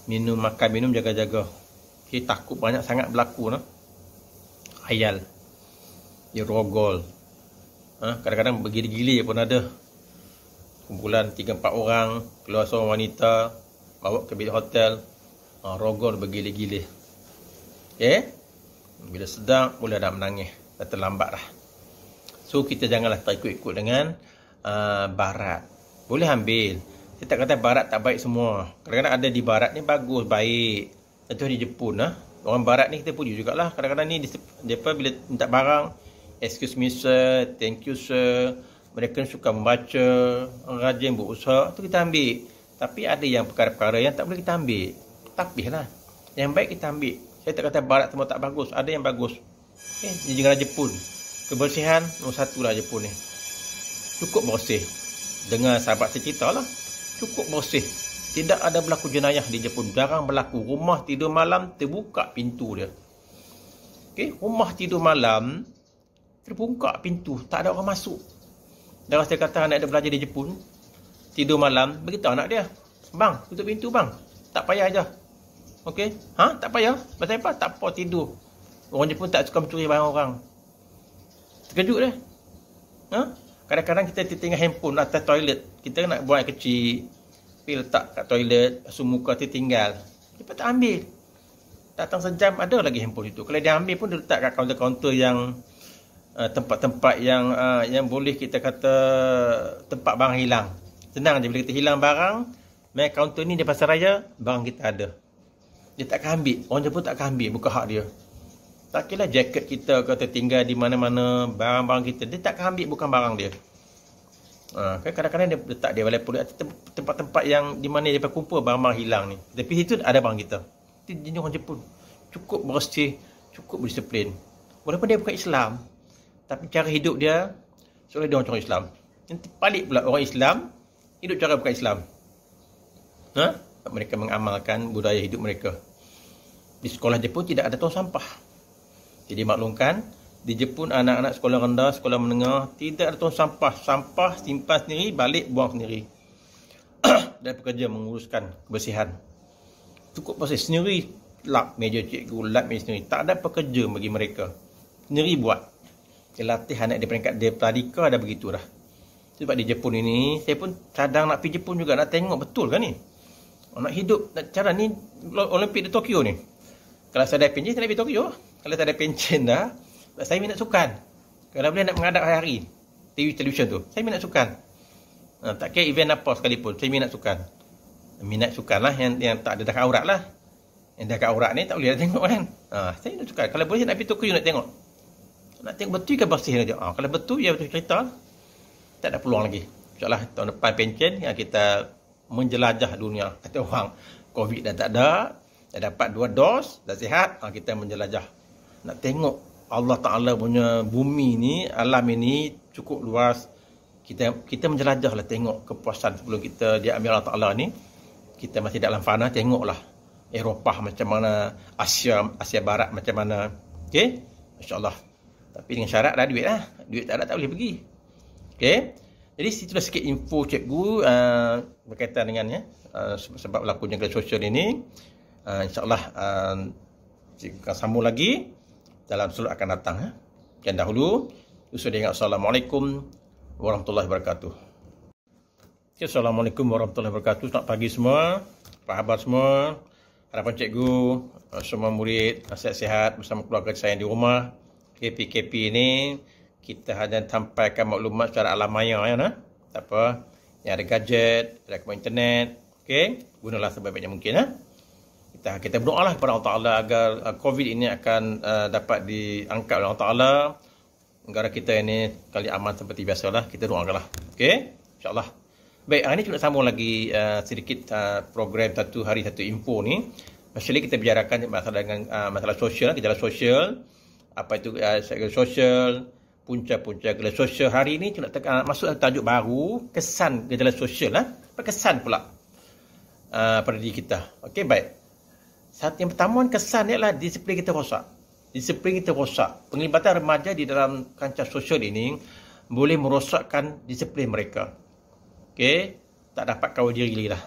Makan minum jaga-jaga. Takut banyak sangat berlaku. Khayal. Dia rogol. Kadang-kadang bergila-gila pun ada. Kumpulan 3-4 orang, keluar seorang wanita, bawa ke bilik hotel, rogol bergila-gila. Bila sedang, mula dah menangis. Dah terlambat dah. So, kita janganlah terikut-ikut dengan barat. Boleh ambil. Saya tak kata barat tak baik semua. Kadang-kadang ada di barat ni bagus, baik. Contoh di Jepun. Orang barat ni kita puji jugalah. Kadang-kadang ni dia bila minta barang, excuse me sir, thank you sir. Mereka suka membaca, rajin berusaha, tu kita ambil. Tapi ada yang perkara-perkara yang tak boleh kita ambil. Tapihlah. Yang baik kita ambil. Saya tak kata barat semua tak bagus. Ada yang bagus. Di negara Jepun, kebersihan nombor 1 lah Jepun ni. Cukup bersih. Dengar sahabat saya cerita lah. Cukup bersih. Tidak ada berlaku jenayah di Jepun. Jarang berlaku. Rumah tidur malam terbuka pintu dia. Rumah tidur malam terbuka pintu. Tak ada orang masuk. Dan saya kata anak dia belajar di Jepun, tidur malam, beritahu anak dia, bang, tutup pintu bang. Tak payah aja. Tak payah. Pasal apa? Tak apa tidur. Orang Jepun tak suka mencuri barang orang. Terkejut dia. Kadang-kadang kita tinggal handphone atas toilet. Kita nak buang air kecil, pergi letak kat toilet, basuh muka tertinggal. Dia tak ambil. Datang sejam, ada lagi handphone itu. Kalau dia ambil pun dia letak kat kaunter-kaunter yang tempat-tempat yang boleh kita kata tempat barang hilang. Senang je bila kita hilang barang, main kaunter ni di pasar raya, barang kita ada. Dia tak akan ambil. Orang Jepun tak akan ambil, bukan hak dia. Tak kira jaket kita ke tertinggal di mana-mana, barang-barang kita, dia tak akan ambil, bukan barang dia. Kadang-kadang dia letak dia walaupun tempat-tempat yang di mana dia kumpul barang-barang hilang ni. Tapi situ ada barang kita. Itu jenis orang Jepun. Cukup bersih, cukup berdisiplin. Walaupun dia bukan Islam, tapi cara hidup dia seolah dia orang Islam. Nanti balik pula orang Islam hidup cara bukan Islam. Mereka mengamalkan budaya hidup mereka. Di sekolah Jepun tidak ada tong sampah. Jadi maklumkan, di Jepun anak-anak sekolah rendah, sekolah menengah tidak ada tong sampah. Sampah simpan sendiri, balik buang sendiri. Dan pekerja menguruskan kebersihan. Cukup bersih sendiri, lap meja cikgu, lap meja sendiri. Tak ada pekerja bagi mereka. Sendiri buat. Dia latih anak dia peringkat dia pradika dah begitu dah. Sebab di Jepun ini, saya pun cadang nak pergi Jepun juga, nak tengok betul kan ni. Nak hidup, cara ni Olimpik di Tokyo ni. Kalau saya dah pergi, saya nak pergi Tokyo. Kalau tak ada pencen dah, saya minat sukan. Kalau boleh nak menghadap hari-hari televisyen tu, saya minat sukan. Tak kira event apa sekalipun, saya minat sukan. Minat sukan lah yang tak ada dekat aurat lah. Yang dekat aurat ni tak boleh nak tengok kan. Saya nak sukan. Kalau boleh nak pergi Tokyo nak tengok. Nak tengok betul ke bersih dia. Kalau betul ya betul cerita, tak ada peluang lagi. InsyaAllah tahun depan pencen yang kita menjelajah dunia. Kata orang, COVID dah tak ada, dah dapat 2 dos, dah sihat, kita menjelajah. Nak tengok Allah Ta'ala punya bumi ni, alam ini cukup luas. Kita menjelajah lah, tengok kepuasan sebelum kita diambil Allah Ta'ala ni. Kita masih dalam fana, tengoklah Eropah macam mana, Asia Barat macam mana. Okey, insyaAllah. Tapi dengan syarat dah duit lah. Duit tak ada, tak boleh pergi. Okey, jadi situlah sikit info cikgu berkaitan dengan sebab berlakunya kelas sosial ini. InsyaAllah cikgu akan sambung lagi dalam slot akan datang. Dan dahulu, usul dengan Assalamualaikum warahmatullahi wabarakatuh. Okay, Assalamualaikum warahmatullahi wabarakatuh. Selamat pagi semua. Apa khabar semua? Harapan cikgu, semua murid sihat-sihat bersama keluarga saya di rumah. PKP ini kita hanya sampaikan maklumat secara alam maya ya, nah. Tak apa. Yang ada gadget, ada kemampuan internet, okey, gunalah sebaik-baiknya mungkin ya. Kita berdoalah kepada Allah Taala agar COVID ini akan dapat diangkat oleh Allah Taala. Negara kita ini kali aman seperti biasalah, kita doakanlah. Okey, insya-Allah. Baik, hari ini kita sambung lagi sedikit program satu hari satu info ni. Masalah kita bicarakan masalah dengan masalah sosial, gejala sosial. Apa itu gejala sosial, punca-punca gejala sosial. Hari ini kita masuk tajuk baru, kesan gejala sosial lah. Kesan pula pada diri kita. Okey, baik. Satu yang pertama kesan ni adalah disiplin kita rosak. Disiplin kita rosak. Penglibatan remaja di dalam kancah sosial ini boleh merosakkan disiplin mereka. Okey, tak dapat kawal diri lagi lah.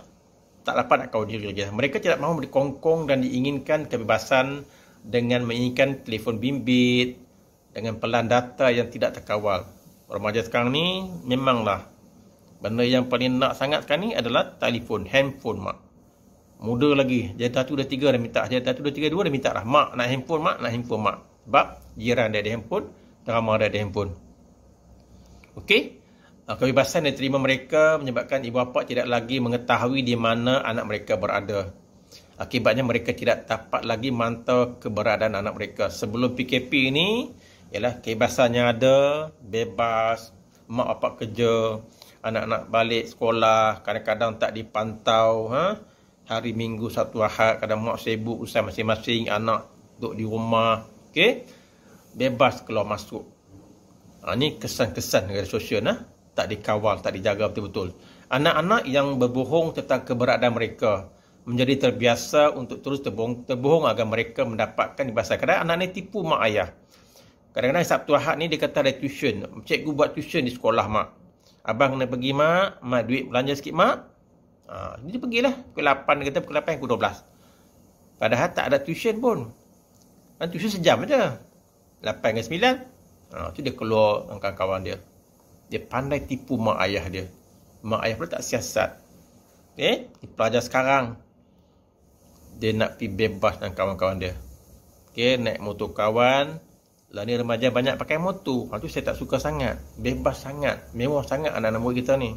Tak dapat nak kawal diri lagi lah. Mereka tidak mahu dikongkong dan diinginkan kebebasan dengan menginginkan telefon bimbit, dengan pelan data yang tidak terkawal. Remaja sekarang ni memanglah benda yang paling nak sangat sekarang ni adalah telefon, handphone mak. Muda lagi, jatuh 1, 2, 3 dah minta, jatuh 1, 2, 3, 2 dah minta dah. Mak nak handphone, mak nak handphone mak. Sebab jiran dia ada handphone, drama dia ada handphone. Okey, kebebasan yang diterima mereka menyebabkan ibu bapa tidak lagi mengetahui di mana anak mereka berada. Akibatnya mereka tidak dapat lagi mantau keberadaan anak mereka. Sebelum PKP ini, ialah kebebasan yang ada, bebas, mak bapak kerja, anak-anak balik sekolah, kadang-kadang tak dipantau, hari Minggu, Sabtu, Ahad, kadang mak sibuk urusan masing-masing, anak duduk di rumah, okey, bebas keluar masuk. Ini kesan-kesan negara sosial, tak dikawal, tak dijaga betul-betul. Anak-anak yang berbohong tentang keberadaan mereka menjadi terbiasa untuk terus terbohong agar mereka mendapatkan kebebasan. Kadang anak ni tipu mak ayah. Kadang-kadang Sabtu Ahad ni dia kata ada tuition. Cikgu buat tuition di sekolah mak. Abang kena pergi mak, mak duit belanja sikit mak. Dia pergilah pukul 8, dia kata pukul 8 pukul 12. Padahal tak ada tuition pun. Tuition sejam aja. 8 ke 9. Tu dia keluar dengan kawan-kawan dia. Dia pandai tipu mak ayah dia. Mak ayah pun tak siasat. Okey, pelajar sekarang dia nak pergi bebas dengan kawan-kawan dia. Okey, naik motor kawan. Lah ni remaja banyak pakai motor. Tu saya tak suka sangat. Bebas sangat, mewah sangat anak-anak murid kita ni.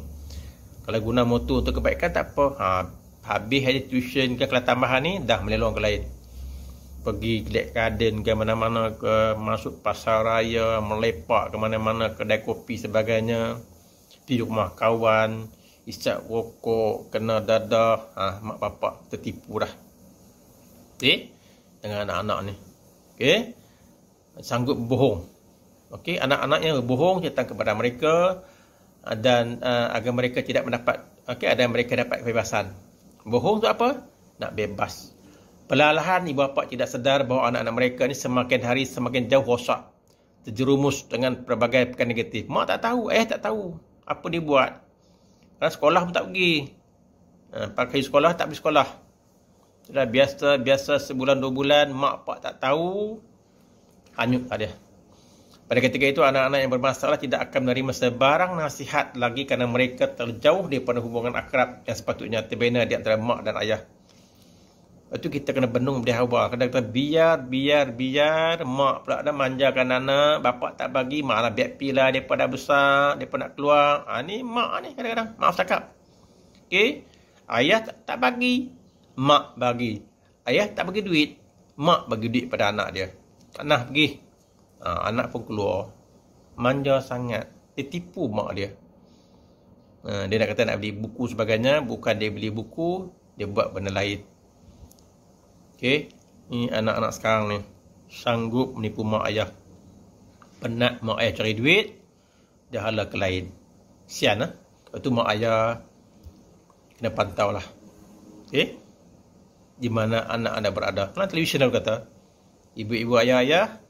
Kalau guna motor untuk kebaikan tak apa. Habis aja tuition ke kelas tambahan ni dah melelong ke lain. Pergi Glad Garden ke mana-mana, ke masuk pasar raya, melepak ke mana-mana, kedai kopi sebagainya. Di rumah kawan, isap rokok, kena dadah, mak bapak tertipu dah. Okey, dengan anak-anak ni. Okey, sanggup berbohong. Okey, anak-anaknya berbohong tentang kepada mereka dan agar mereka tidak mendapat, agar mereka dapat kebebasan. Bohong tu apa? Nak bebas. Perlahan ibu bapa tidak sedar bahawa anak-anak mereka ni semakin hari semakin jauh rosak, terjerumus dengan pelbagai perkara negatif. Mak tak tahu, ayah tak tahu apa dia buat. Kerana sekolah pun tak pergi. Pakai sekolah tak pergi sekolah. Sudah biasa sebulan 2 bulan mak pak tak tahu, hanyut lah dia. Pada ketika itu anak-anak yang bermasalah tidak akan menerima sebarang nasihat lagi kerana mereka terjauh daripada hubungan akrab yang sepatutnya terbina di antara mak dan ayah. Lepas tu kita kena benung dia awal. Kena kata biar. Mak pula dah manjakan anak. Bapak tak bagi. Mak lah biar pilah. Mereka dah besar. Mereka nak keluar. Ni mak ni kadang-kadang. Maaf cakap. Okay. Ayah tak bagi. Mak bagi. Ayah tak bagi duit. Mak bagi duit pada anak dia. Tak nak pergi. Anak pun keluar. Manja sangat. Dia tipu mak dia. Dia nak kata nak beli buku sebagainya. Bukan dia beli buku. Dia buat benda lain. Okay, ni anak-anak sekarang ni sanggup menipu mak ayah. Penat mak ayah cari duit, dia hala ke lain. Sian lah. Lepas tu mak ayah kena pantau lah. Okay, di mana anak anda berada. Kalau televisyen dah kata, ibu-ibu ayah-ayah,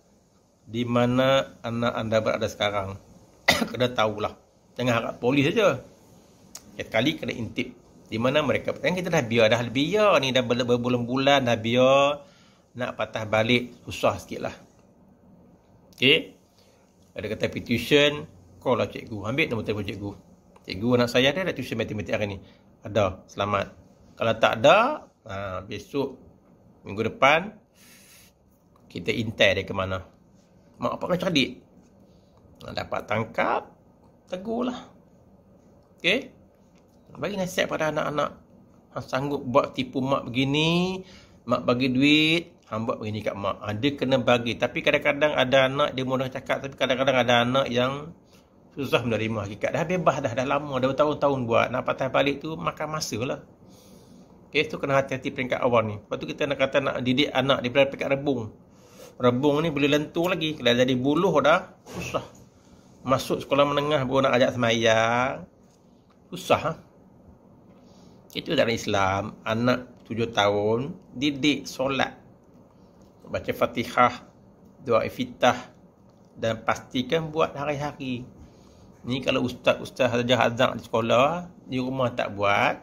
di mana anak anda berada sekarang. Kena tahulah. Jangan harap polis saja. Setiap kali kena intip. Di mana mereka, kan kita dah biar ni, dah berbulan-bulan dah biar, nak patah balik susah sikit lah. Okay, ada kata tuition, call lah cikgu, ambil nombor telefon cikgu. Cikgu, anak saya ada tuition matematik hari ni. Ada, selamat. Kalau tak ada, besok minggu depan kita intai dia ke mana. Mak apa kena cerdik, dapat tangkap, tegur lah. Okay, bagi nasihat pada anak-anak. Sanggup buat tipu mak begini, mak bagi duit, hang buat begini kat mak. Dia kena bagi. Tapi kadang-kadang ada anak, dia mudah cakap. Tapi kadang-kadang ada anak yang susah menerima hakikat. Dah bebas dah lama, dah bertahun-tahun buat. Nak patah balik tu makan masa lah. Okay, tu kena hati-hati peringkat awal ni. Lepas tu kita nak kata nak didik anak daripada peringkat rebung. Rebung ni boleh lentur lagi. Kalau jadi buluh dah, susah. Masuk sekolah menengah baru nak ajak semayang, susah. Itu dalam Islam, anak 7 tahun didik solat, baca Fatihah, doa iftitah, dan pastikan buat hari-hari. Ni kalau ustaz-ustaz saja azan di sekolah, di rumah tak buat,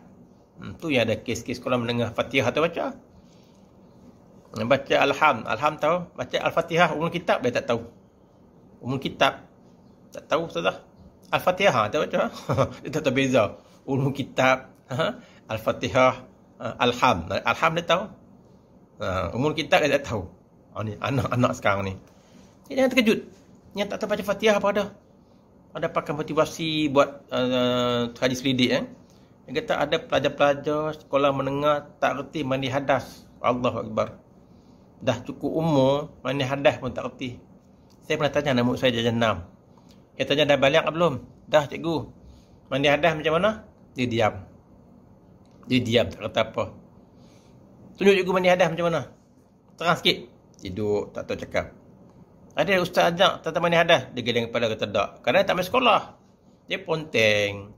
tu yang ada kes-kes sekolah menengah. Fatihah tu baca. Baca Alham tahu? Baca Al-Fatihah, umul kitab dia tak tahu. Umul kitab tak tahu ustazah. Al-Fatihah tak baca. Dia tak tahu beza. Umul kitab, Al-Fatihah, Alham dia tahu. Umur kita dia tak tahu. Ni anak-anak sekarang ni. Jadi jangan terkejut. Yang tak tahu baca Fatihah apa ada. Ada pakai motivasi buat haji selidik. Dia kata ada pelajar-pelajar sekolah menengah tak reti mandi hadas. Allahu Akbar. Dah cukup umur, mandi hadas pun tak reti. Saya pernah tanya anak saya jajan 6. Dia tanya dah balik ke belum? Dah cikgu. Mandi hadas macam mana? Dia diam, tak kata apa. Tunjuk cikgu mandi hadas macam mana? Terang sikit. Tidur, tak tahu cakap. Ada ustaz ajak tentang mandi hadas, dia geleng kepala kata tak. Kerana tak main sekolah. Dia ponteng.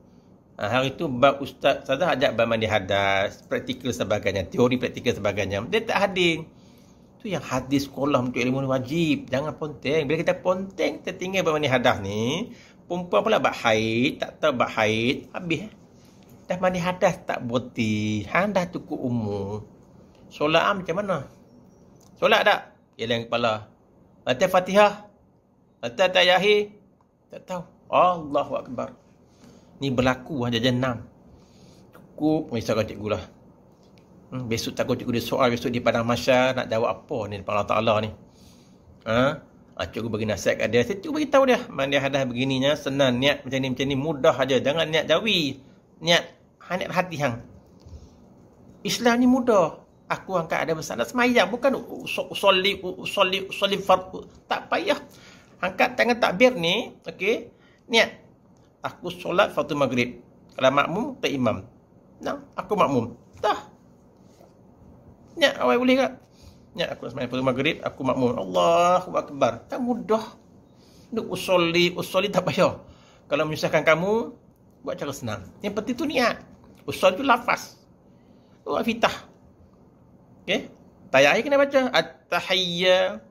Hari tu bab ustaz ajak bab mandi hadas, praktikal sebagainya, teori praktikal sebagainya. Dia tak hadir. Tu yang hadis sekolah untuk ilmu wajib. Jangan ponteng. Bila kita ponteng, kita tinggal bab mandi hadas ni, perempuan pula bab haid, tak tahu bab haid, habis. Dah mandi hadas tak berhenti. Hang dah cukup umur. Solat macam mana? Solat tak? Geleng kepala. Baca Fatihah. Baca Tayahi. Tak tahu. Allahu Akbar. Ni berlaku jajan 6. Cukup merisaukan cikgu lah. Besok takut cikgu dia soal. Besok di padang mahsyar nak jawab apa ni depan Allah Ta'ala ni. Cikgu bagi nasihat kat dia. Cikgu bagi tahu dia. Mandi hadas begininya. Senang niat macam ni. Mudah aja. Jangan niat jawi. Niat hati hang. Islam ni mudah. Aku angkat ada besar nak semayang, bukan usolli fardu. Tak payah. Angkat tangan takbir ni, okey. Niat. Aku solat fardu maghrib. Kalau makmum, tak imam. Nah, aku makmum. Dah. Niat awal boleh tak? Niat aku semayang fardu maghrib, aku makmum. Allahu Akbar. Tak mudah. Nak usolli tak payah. Kalau menyusahkan kamu, buat cara senang. Yang penting tu niat. Usul tu lafaz. Doa fitah. Okey. Tayahi kena baca. At-tahiyyah.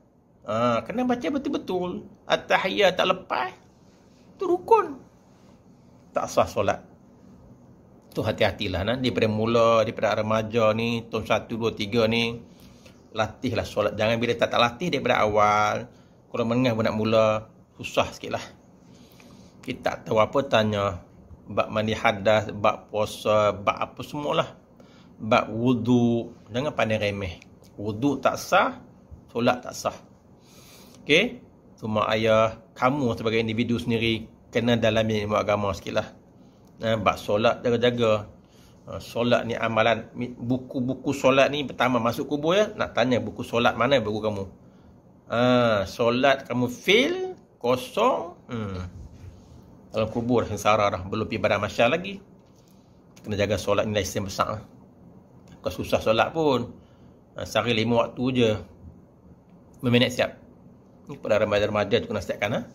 Kena baca betul-betul. At-tahiyyah tak lepas. Tu rukun. Tak sah solat. Tu hati-hatilah. Daripada mula, daripada remaja ni, tahun 1, 2, 3 ni, latihlah solat. Jangan bila tak latih daripada awal. Kalau menengah pun nak mula, susah sikit lah. Kita tak tahu apa tanya. Bab mandi hadas, bab puasa, bab apa semualah. bab wudu. Jangan pandang remeh. Wudu tak sah, solat tak sah. Okey? Cuma ayah, kamu sebagai individu sendiri kena dalami ilmu agama sikitlah. Bab solat jaga-jaga. Solat ni amalan, buku-buku solat ni pertama masuk kubur ya, nak tanya buku solat mana buku kamu. Solat kamu fail, kosong, dalam kubur sengsara dah, belum pergi badan masyar lagi. Kena jaga solat ni lesen besar. Bukan susah solat pun. Sehari 5 waktu je. 5 minit siap. Ni pada remaja-remaja tu kena siapkan.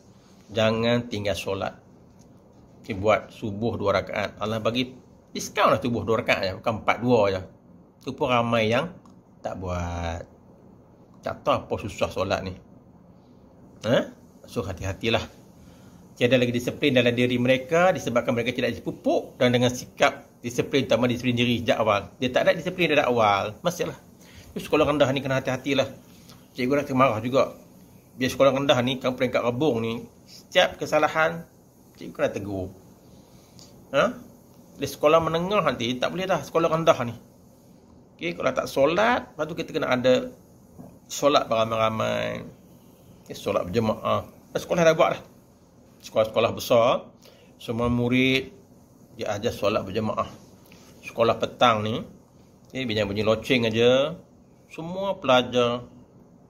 Jangan tinggal solat. Buat subuh 2 rakaat. Allah bagi diskaun lah subuh 2 rakaat je. Bukan 4-2 je. Tu pun ramai yang tak buat. Tak tahu apa susah solat ni. So hati-hatilah. Tiada lagi disiplin dalam diri mereka disebabkan mereka tidak dipupuk dan dengan sikap disiplin utama disiplin diri sejak awal. Dia tak ada disiplin dari awal. Masihlah. Sekolah rendah ni kena hati-hatilah. Cikgu dah marah juga. Biar sekolah rendah ni, kamu peringkat rebung ni, setiap kesalahan, cikgu kena tegur. Di sekolah menengah nanti, tak boleh dah sekolah rendah ni. Okay, kalau tak solat, lepas tu kita kena ada solat beramai-ramai. Solat berjemaah. Sekolah dah buat dah. Sekolah-sekolah besar, semua murid dia ajar solat berjemaah. Sekolah petang ni, bunyi loceng aja, semua pelajar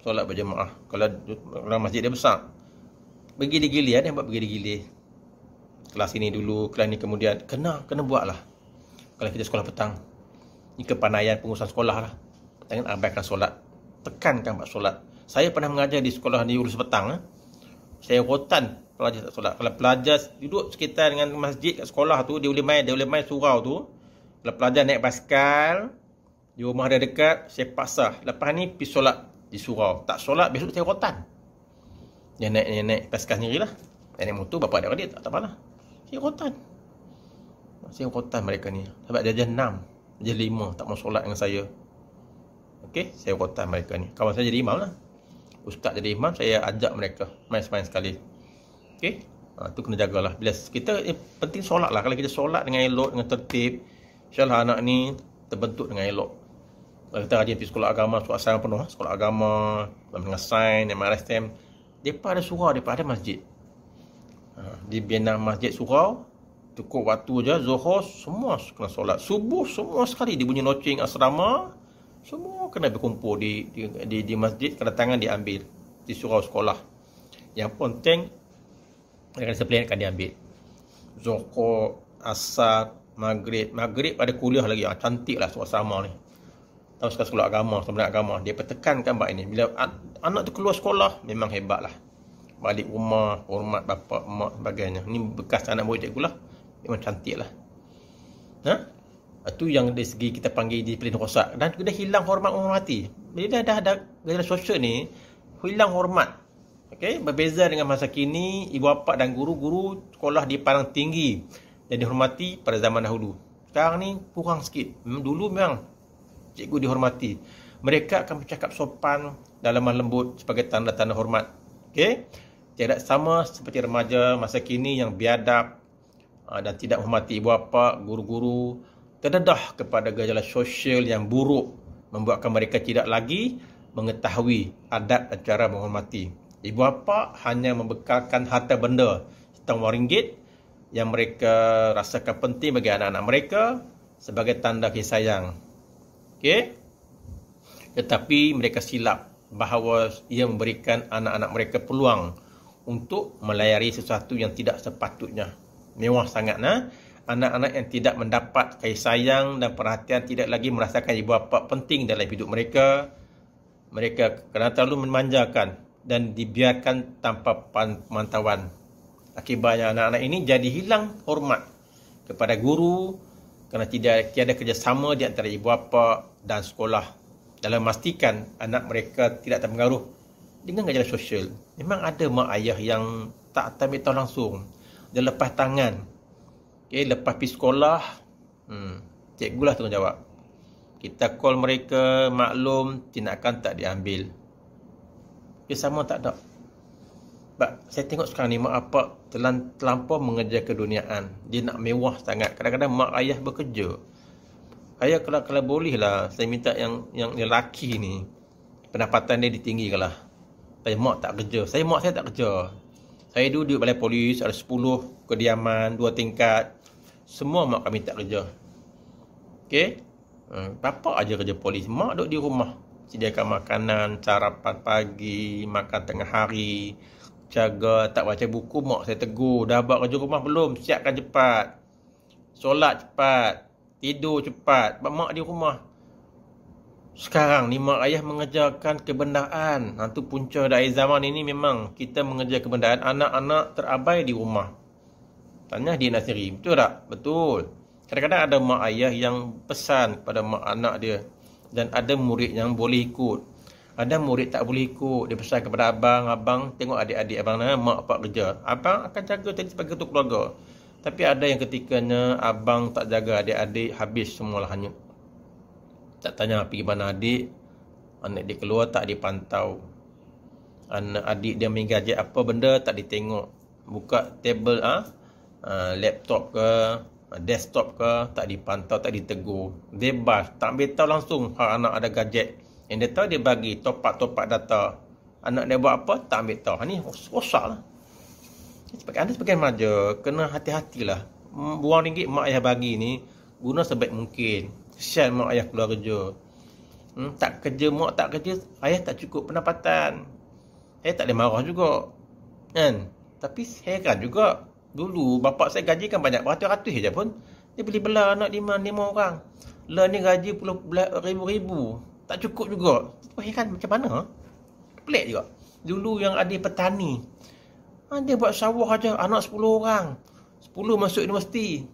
solat berjemaah. Kalau masjid dia besar, bergilir-gilir, ada yang buat bergilir-gilir. Kelas ini dulu, kelas ni kemudian, kena buat lah. Kalau kita sekolah petang, ini kepandaian pengurusan sekolah lah. Jangan abaikan solat, tekankan buat solat. Saya pernah mengajar di sekolah di urus petang. Saya rotan pelajar tak solat. Kalau pelajar duduk sekitar dengan masjid kat sekolah tu, dia boleh main surau tu. Kalau pelajar naik basikal, di rumah dia dekat, saya paksa. Lepas ni pergi solat di surau. Tak solat, besok saya rotan. Dia naik basikal sendirilah. Dia naik motor, bapak dia tak apalah. Saya rotan mereka ni. Sebab dia ajar 6, dia 5, tak mau solat dengan saya. Okey, saya rotan mereka ni. Kawan saya jadi imam lah. Ustaz jadi imam, saya ajak mereka main-main sekali. Okey, tu kena jagalah. Bila kita penting solat lah. Kalau kita solat dengan elok, dengan tertib, insyaAllah anak ni terbentuk dengan elok. Kalau kita rajin pergi sekolah agama, suasana penuh, sekolah agama, dengan sains, MRSM, mereka ada surau, mereka ada masjid. Di bina masjid surau, cukup waktu je, Zuhur, semua kena solat. Subuh, semua sekali dibunyi loceng asrama, semua kena berkumpul di masjid, kedatangan diambil di surau sekolah. Yang penting, mereka disiplin akan diambil. Zuhur, Asar, Maghrib ada kuliah lagi. Cantik lah suasana ni. Tahu sekolah agama, sebenarnya agama, dia pertekankan bab ini. Bila anak tu keluar sekolah, memang hebat lah. Balik rumah, hormat bapa, mak, sebagainya. Ini bekas anak murid cikgu lah. Memang cantik lah. Itu yang dari segi kita panggil disiplin rosak. Dan dia hilang hormat menghormati. Bila dah ada gaya sosial ni, hilang hormat. Okay? Berbeza dengan masa kini, ibu bapa dan guru-guru sekolah dipandang tinggi dan dihormati pada zaman dahulu. Sekarang ni kurang sikit. Dulu memang cikgu dihormati. Mereka akan bercakap sopan dan lemah lembut sebagai tanda-tanda hormat. Okey? Tidak sama seperti remaja masa kini yang biadab dan tidak menghormati ibu bapa, guru-guru, terdedah kepada gejala sosial yang buruk, membuatkan mereka tidak lagi mengetahui adab dan cara menghormati. Ibu bapa hanya membekalkan harta benda RM1 yang mereka rasakan penting bagi anak-anak mereka sebagai tanda kasih sayang. Okey? Tetapi mereka silap bahawa ia memberikan anak-anak mereka peluang untuk melayari sesuatu yang tidak sepatutnya. Mewah sangat anak-anak yang tidak mendapat kasih sayang dan perhatian tidak lagi merasakan ibu bapa penting dalam hidup mereka. Mereka kerana terlalu memanjakan dan dibiarkan tanpa pemantauan. Akibatnya anak-anak ini jadi hilang hormat kepada guru kerana tiada kerjasama di antara ibu bapa dan sekolah dalam memastikan anak mereka tidak terpengaruh dengan gejala sosial. Memang ada mak ayah yang tak ambil tahu langsung. Dia lepas tangan. Okay, lepas pergi sekolah, cikgu lah tanggungjawab. Kita call mereka, maklum, tindakan tak diambil. Okay, sama tak ada. Saya tengok sekarang ni mak bapak terlampau mengejar keduniaan. Dia nak mewah sangat. Kadang-kadang mak ayah bekerja. Saya kalau boleh lah, saya minta yang lelaki ni, pendapatan dia ditinggikan lah. Mak saya tak kerja. Saya duduk balai polis, ada 10 kediaman, 2 tingkat. Semua mak kami tak kerja. Okey? Bapa aja kerja polis. Mak duduk di rumah. Sediakan makanan, sarapan pagi, makan tengah hari. Jaga, tak baca buku, mak saya tegur. Dah buat kerja rumah belum? Siapkan cepat. Solat cepat. Tidur cepat. Mak di rumah. Sekarang ni mak ayah mengejarkan kebenaran. Itu punca dari zaman ini memang kita mengejar kebenaran. Anak-anak terabai di rumah. Tanya dia nak sendiri. Betul tak? Betul. Kadang-kadang ada mak ayah yang pesan kepada mak anak dia. Dan ada murid yang boleh ikut. Ada murid tak boleh ikut. Dia pesan kepada abang tengok adik-adik abang mak apa kerja. Abang akan jaga tadi sebagai ketua keluarga. Tapi ada yang ketikanya abang tak jaga adik-adik, habis semualah hanyut. Tak tanya pergi mana adik. Anak dia keluar tak dipantau. Anak adik dia main gadget apa benda tak ditengok. Buka table laptop ke, desktop ke, tak dipantau, tak ditegur. Bebas, tak ambil tahu langsung anak ada gadget. Yang dia tahu dia bagi top up data. Anak dia buat apa tak ambil tahu. Ni rosak lah. Anda sebagai remaja kena hati-hatilah. Buang ringgit mak ayah bagi ni guna sebaik mungkin. Kesian mak ayah keluar kerja. Tak kerja, mak tak kerja, ayah tak cukup pendapatan. Saya tak boleh marah juga. Kan? Tapi heran juga. Dulu bapak saya gaji kan banyak, beratus-ratus je pun. Dia beli bela anak 5 orang. Lah ni gaji puluh ribu-ribu. Tak cukup juga. Heran macam mana? Pelik juga. Dulu yang ada petani. Dia buat sawah aja, anak 10 orang. 10 masuk universiti.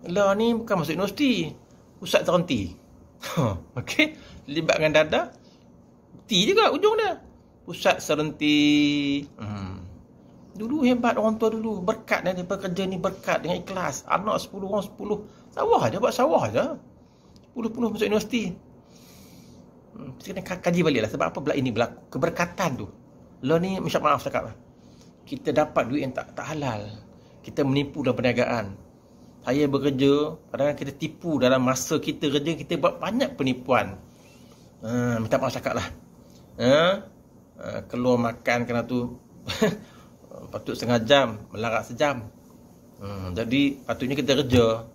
Lah ni bukan masuk universiti. Pusat terhenti. Okey. Libatkan dada. T juga ujung dia. Pusat serenti. Dulu hebat orang tua dulu. Berkat dia bekerja ni berkat dengan ikhlas. Anak 10 orang 10. Sawah aja, buat sawah aja. 10 masuk universiti. Kita kena kaji balik lah. Sebab apa pula ini berlaku? Keberkatan tu. Lah ni, maaf cakap lah. Kita dapat duit yang tak halal. Kita menipu dalam perniagaan. Saya bekerja, kadang-kadang kita tipu dalam masa kita kerja, kita buat banyak penipuan. Minta maaf cakap lah. Keluar makan kena tu patut setengah jam, melarat sejam. Jadi patutnya kita kerja.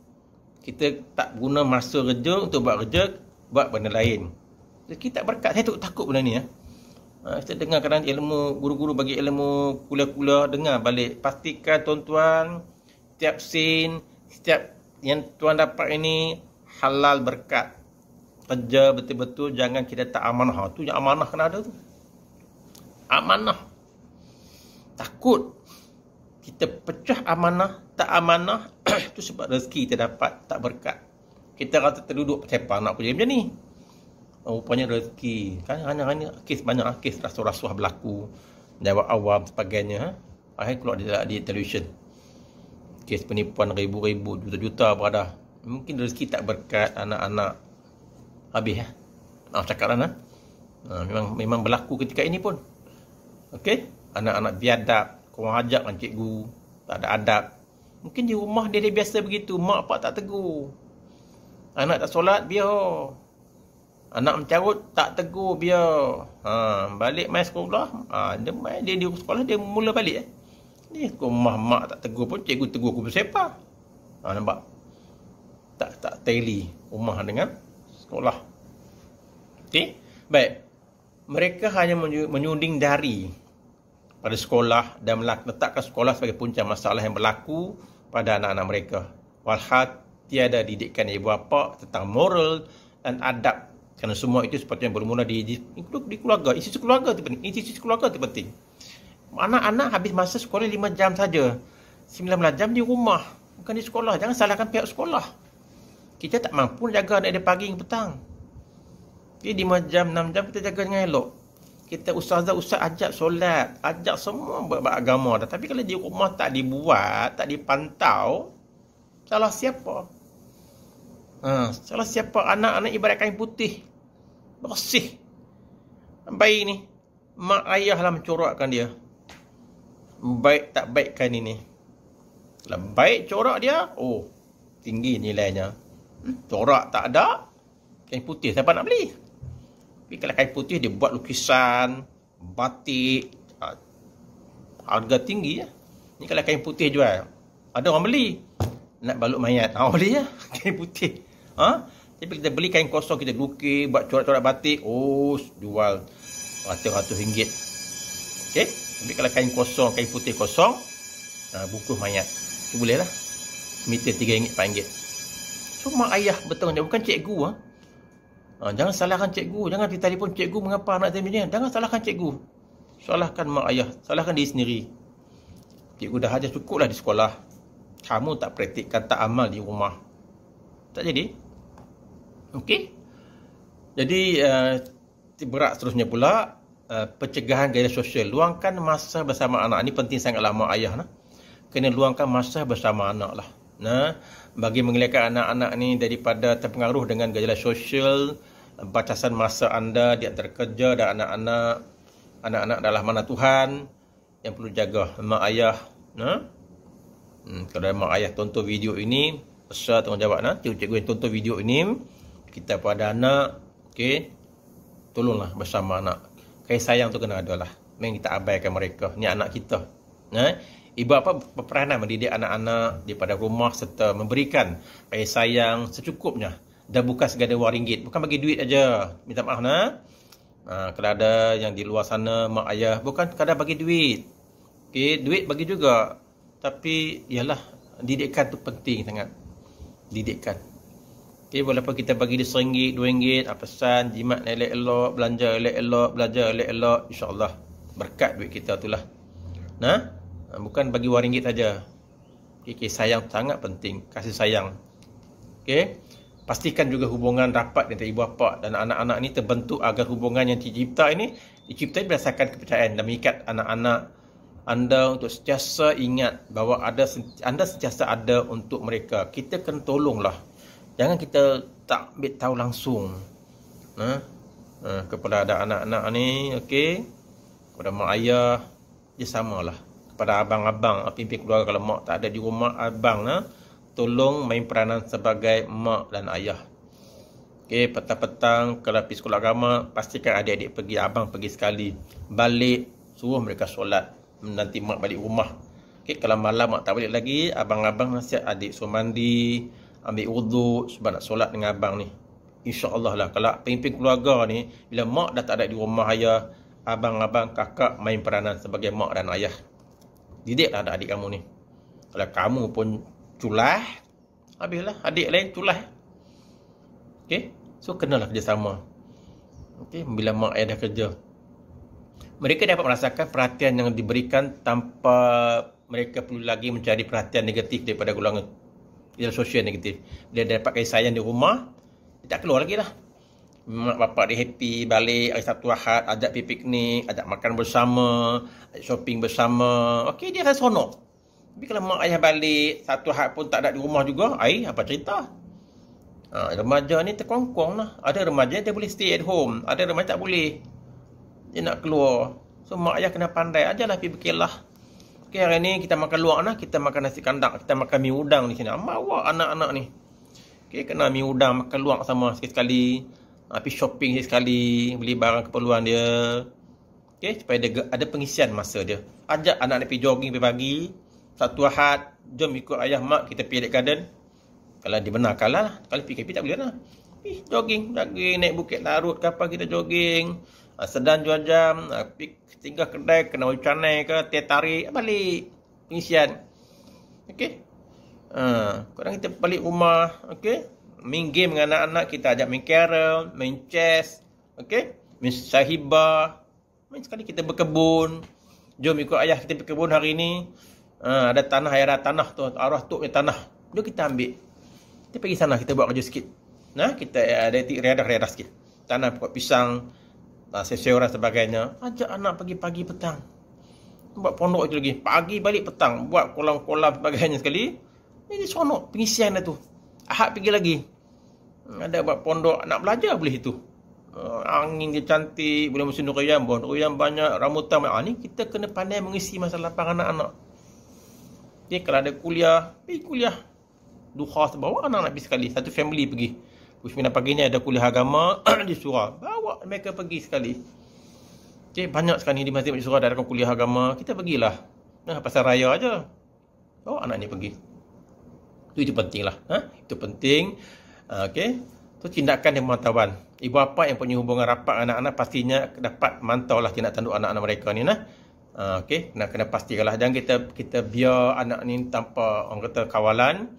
Kita tak guna masa kerja untuk buat kerja, buat benda lain. Jadi kita berkat. Saya takut benda ni. Kita dengar kadang ilmu, guru-guru bagi ilmu kuliah-kuliah, dengar balik. Pastikan tuan-tuan, setiap sen, setiap yang tuan dapat ini halal berkat. Kerja betul-betul, jangan kita tak amanah. Tu yang amanah kena ada tu. Amanah. Takut kita pecah amanah, tak amanah. Tu sebab rezeki kita dapat tak berkat. Kita rasa terduduk siapa nak kerja macam ni. Rupanya rezeki. Kan hanya kes, banyak kes rasuah-rasuah berlaku. Jawab awam sebagainya. Akhirnya keluar di televisyen. Kes penipuan ribu-ribu, juta-juta berada. Mungkin rezeki tak berkat, anak-anak habis. Maaf cakap lah. Memang berlaku ketika ini pun. Okey? Anak-anak biadab, korang ajak dengan cikgu, tak ada adab. Mungkin di rumah dia biasa begitu, mak pak tak tegur. Anak tak solat, biar. Anak mencarut, tak tegur, biar. Balik main sekolah, dia di sekolah, dia mula balik. Ni rumah mak tak tegur pun, cikgu tegur aku bersepa. Nampak? Tak tally rumah dengan sekolah. Okey? Baik. Mereka hanya menyunding jari pada sekolah dan letakkan sekolah sebagai punca masalah yang berlaku pada anak-anak mereka. Walhal tiada didikan ibu bapa tentang moral dan adab. Kerana semua itu sepatutnya bermula di keluarga. Institusi keluarga itu penting. Institusi keluarga itu penting. Anak-anak habis masa sekolah 5 jam saja. 19 jam di rumah. Bukan di sekolah. Jangan salahkan pihak sekolah. Kita tak mampu jaga anak dia pagi hingga petang. Jadi 5 jam, 6 jam kita jaga dengan elok. Kita ustazah ajak solat. Ajak semua beragama dah. Tapi kalau di rumah tak dibuat, tak dipantau, salah siapa? Salah siapa? Anak-anak ibarat kain putih. Bersih. Baik ni. Mak ayah lah mencorakkan dia. Baik tak baikkan ini. Kalau baik corak dia, tinggi nilainya. Corak tak ada, kain putih siapa nak beli? Tapi kalau kain putih dia buat lukisan, batik, harga tinggi ya. Ni kalau kain putih jual, ada orang beli. Nak balut mayat, beli ya kain putih. Tapi kita beli kain kosong, kita lukis, buat corak-corak batik, jual ratus-ratus ringgit. Okey, tapi kalau kain kosong, kain putih kosong, bungkus mayat, tu boleh lah. Meter RM3, RM4. So mak ayah bertanggungjawab, bukan cikgu. Jangan salahkan cikgu, jangan telefon cikgu mengapa anak saya begini. Jangan salahkan cikgu, salahkan mak ayah, salahkan diri sendiri. Cikgu dah ajar cukuplah di sekolah, kamu tak praktikkan, tak amal di rumah, tak jadi. Okey, jadi berat seterusnya pula, pencegahan gaya sosial. Luangkan masa bersama anak. Ini penting sangatlah mak ayah. Kena luangkan masa bersama anak lah. Bagi mengelakkan anak-anak ni daripada terpengaruh dengan gejala sosial, batasan masa anda di antara kerja dan anak-anak adalah mana Tuhan yang perlu jaga. Mak ayah, kalau mak ayah tonton video ini, besar tanggungjawab. Cikgu yang tonton video ini, kita pada anak, okey, tolonglah bersama anak. Kasih sayang tu kena ada lah. Memang kita abaikan mereka. Ni anak kita. Ibu bapa berperanan mendidik anak-anak daripada rumah serta memberikan kasih sayang secukupnya. Dan bukan sekadar wang ringgit. Bukan bagi duit aja. Minta maaf kalau ada yang di luar sana, mak ayah, bukan sekadar bagi duit. Okey, duit bagi juga. Tapi ialah didikan tu penting sangat. Didikan. Okey, walaupun kita bagi dia RM1, RM2, pesan, jimat elok-elok, belanja elok-elok, belajar elok-elok, insya-Allah berkat duit kita itulah. Bukan bagi wang ringgit saja. Okey, sayang sangat penting, kasih sayang. Okey, pastikan juga hubungan rapat antara ibu bapa dan anak-anak ni terbentuk agar hubungan yang diciptai berdasarkan kepercayaan dan mengikat anak-anak anda untuk sentiasa ingat bahawa anda sentiasa ada untuk mereka. Kita kena tolonglah. Jangan kita tak ambil tahu langsung kepada ada anak-anak ni, okey, kepada mak ayah, dia samalah. Kepada abang-abang, pimpin keluarga, kalau mak tak ada di rumah, abang tolong main peranan sebagai mak dan ayah. Okey, petang-petang kalau pergi sekolah agama, pastikan adik-adik pergi, abang pergi sekali. Balik, suruh mereka solat. Nanti mak balik rumah. Okey, kalau malam mak tak balik lagi, abang-abang nasihat adik suruh mandi, ambil wuduk sebab nak solat dengan abang ni. InsyaAllah lah, kalau pimpin keluarga ni, bila mak dah tak ada di rumah ayah, abang-abang, kakak main peranan sebagai mak dan ayah. Didiklah adik kamu ni. Kalau kamu pun culah, habislah. Adik lain culah. Okey, so kenalah kerjasama. Okey, bila mak ayah dah kerja, mereka dapat merasakan perhatian yang diberikan tanpa mereka perlu lagi mencari perhatian negatif daripada golongan sosial negatif. Dia dapat kasih sayang di rumah, dia tak keluar lagi lah. Mak bapak dia happy balik hari Sabtu Ahad, ajak pergi piknik, ajak makan bersama, ajak shopping bersama. Okey, dia rasa seronok. Tapi kalau mak ayah balik Sabtu Ahad pun tak ada di rumah juga, apa cerita? Remaja ni terkongkong lah. Ada remaja dia boleh stay at home, ada remaja tak boleh, dia nak keluar. So mak ayah kena pandai, ajalah pergi berkelah. Okey, hari ni kita makan luar kita makan nasi kandang, kita makan mi udang di sini. Bawa anak-anak ni. Okey, kena mi udang, makan luar sama sekali-sekali. Pergi shopping sekali, beli barang keperluan dia. Okey, supaya dia ada pengisian masa dia. Ajak anak dia pergi jogging pagi-pagi. Sabtu Ahad, jom ikut ayah mak kita pergi Elite Garden. Kalau dibenarkan lah. Kalau PKP tak boleh lah. Jogging, naik Bukit Larut kapal kita jogging. Sedan 2 jam, pergi tinggal kedai, kena canai ke, teh tarik, balik. Pengisian. Okey. Korang kita balik rumah, okey. Main game dengan anak-anak, kita ajak main carol, main chess, okey, main sahibah, main sekali kita berkebun. Jom ikut ayah kita berkebun hari ni. Ada tanah, air tanah tu, arwah tok punya tanah. Jom kita ambil. Kita pergi sana, kita buat kerja sikit. Kita ada readah sikit. Tanah pokok pisang, seseorang sebagainya. Ajak anak pergi pagi petang. Buat pondok itu lagi. Pagi balik petang, buat kolam-kolam sebagainya sekali. Ini seronok pengisian dah tu. Ahad pergi lagi. Ada buat pondok, nak belajar boleh itu. Angin dia cantik, boleh musim durian, buah durian banyak, rambutan. Ni kita kena pandai mengisi masa lapang anak-anak. Okay, kalau ada kuliah, pergi kuliah. duha, bawa anak-anak pergi sekali. Satu family pergi. Pukul 9 pagi ni ada kuliah agama di Surau. Bawa mereka pergi sekali. Okay, banyak sekali di masjid Surau ada kuliah agama. Kita pergilah. Pasal raya aja. Bawa anak ni pergi. Itu penting lah. Itu penting. Okay. Itu tindakan dan pemantauan. Ibu bapa yang punya hubungan rapat anak-anak pastinya dapat mantau lah tindak tanduk anak-anak mereka ni. Okay. Kena pastikanlah. Jangan kita biar anak ni tanpa orang kata kawalan.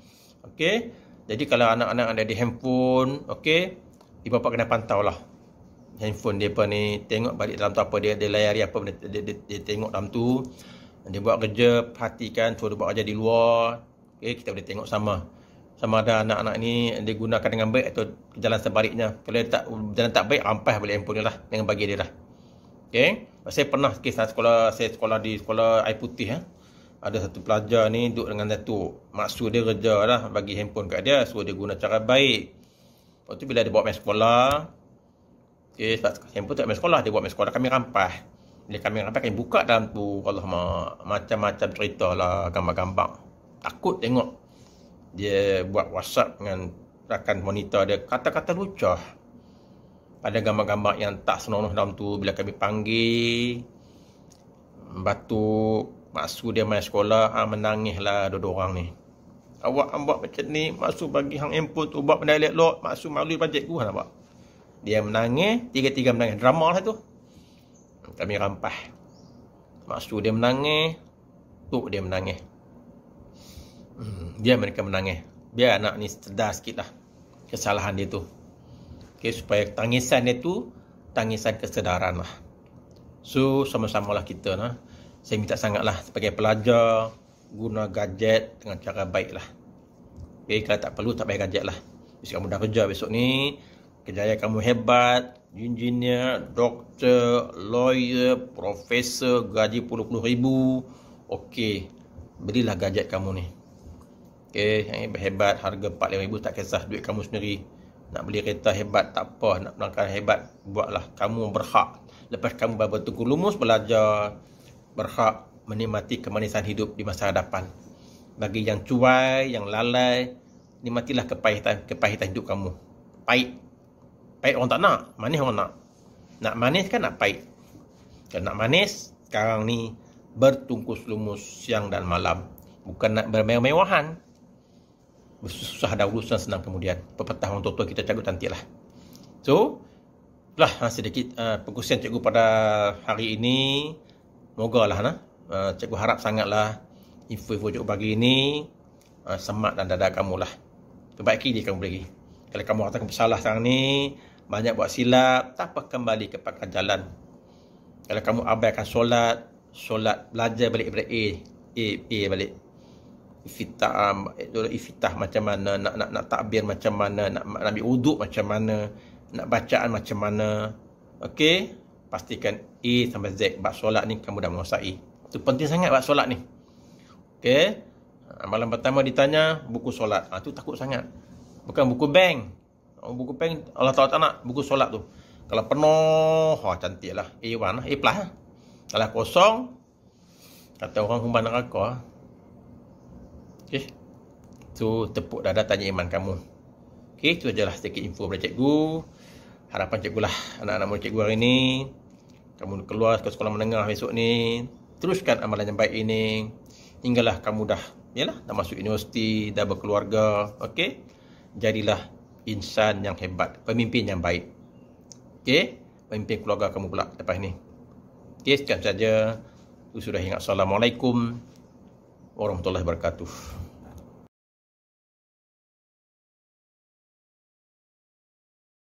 Okay. Jadi kalau anak-anak ada di handphone, okay, ibu bapa kena pantau lah. Handphone dia apa ni, tengok balik dalam tu apa dia layari apa benda, dia tengok dalam tu. Dia buat kerja, perhatikan, suruh dia buat kerja di luar. Okay, kita boleh tengok sama ada anak-anak ni dia gunakan dengan baik atau jalan sebaliknya. Kalau dia jalan tak baik, rampas balik handphone dia lah, dengan bagi dia lah. Okay, saya pernah kes saya sekolah di sekolah Air Putih. Ada satu pelajar ni duduk dengan satu maksud dia kerja lah, bagi handphone kat dia, suruh dia guna cara baik. Lepas tu bila dia bawa main sekolah, okay, sebab handphone tak main sekolah, dia buat main sekolah, kami rampas. Bila kami rampas, kami buka dalam tu, Allah macam-macam cerita lah, gambar-gambar. Takut tengok. Dia buat WhatsApp dengan rakan wanita dia, kata-kata lucu. Ada gambar-gambar yang tak senonoh dalam tu. Bila kami panggil, batuk, maksud dia main sekolah, menangislah dua-dua orang ni. Awak buat macam ni, maksud bagi hang handphone tu, buat benda elok, maksud malu depan cikgu, nampak? Dia menangis, tiga-tiga menangis. Drama lah tu. Kami rampas. Maksud dia menangis, tu dia menangis. Biar mereka menangis. Biar anak ni sedar sikit lah kesalahan dia tu. Okay, supaya tangisan dia tu, tangisan kesedaran lah. So, sama-samalah kita lah. Saya minta sangatlah sebagai pelajar, guna gadget dengan cara baik lah. Okay, kalau tak perlu, tak payah gadget lah. Bisa kamu dah kerja besok ni, kerjaya kamu hebat, engineer, doktor, lawyer, profesor, gaji puluh-puluh ribu. Okay, belilah gadget kamu ni. Okay, yang hebat, harga 4-5 ribu tak kisah, duit kamu sendiri. Nak beli kereta hebat, tak apa. Nak melangkah hebat, buatlah. Kamu berhak. Lepas kamu betul-betul lumus belajar, berhak menikmati kemanisan hidup di masa hadapan. Bagi yang cuai, yang lalai, nikmatilah kepahitan hidup kamu. Pahit orang tak nak, manis orang nak. Nak manis kan nak pahit. Kalau nak manis, sekarang ni bertungkus lumus siang dan malam. Bukan nak bermewah-mewahan. Susah dahulu, senang kemudian. Pepatah orang tua kita cabut nanti lah. So, lah sedikit perkongsian cikgu pada hari ini. Moga lah cikgu harap sangatlah info-info cikgu bagi ini semak dan dada kamu lah. Perbaiki dia kamu lagi. Kalau kamu rasa kamu bersalah sekarang ni, banyak buat silap, tak apa, kembali ke pangkal jalan. Kalau kamu abaikan solat belajar balik daripada A balik. Iftitah macam mana, nak takbir macam mana, nak ambil wuduk macam mana, nak bacaan macam mana. Okey, pastikan A sampai Z. Bab solat ni kamu dah menguasai. Itu penting sangat bab solat ni. Okey, malam pertama ditanya buku solat. Tu takut sangat. Bukan buku bank. Buku bank Allah Taala tak nak, buku solat tu. Kalau penuh, cantiklah. A1 lah, A+. Kalau kosong, kata orang humban neraka. Okey. Tu tepuk dada tanya iman kamu. Okey, itu ajalah sedikit info dari cikgu. Harapan cikgu lah anak-anak murid cikgu hari ni, kamu keluar ke sekolah menengah besok ni, teruskan amalan yang baik ini hinggalah kamu dah masuk universiti, dah berkeluarga. Okey, jadilah insan yang hebat, pemimpin yang baik. Okey, pemimpin keluarga kamu pula lepas ni. Okey, sekian saja. Sudah ingat. Assalamualaikum warahmatullahi wabarakatuh.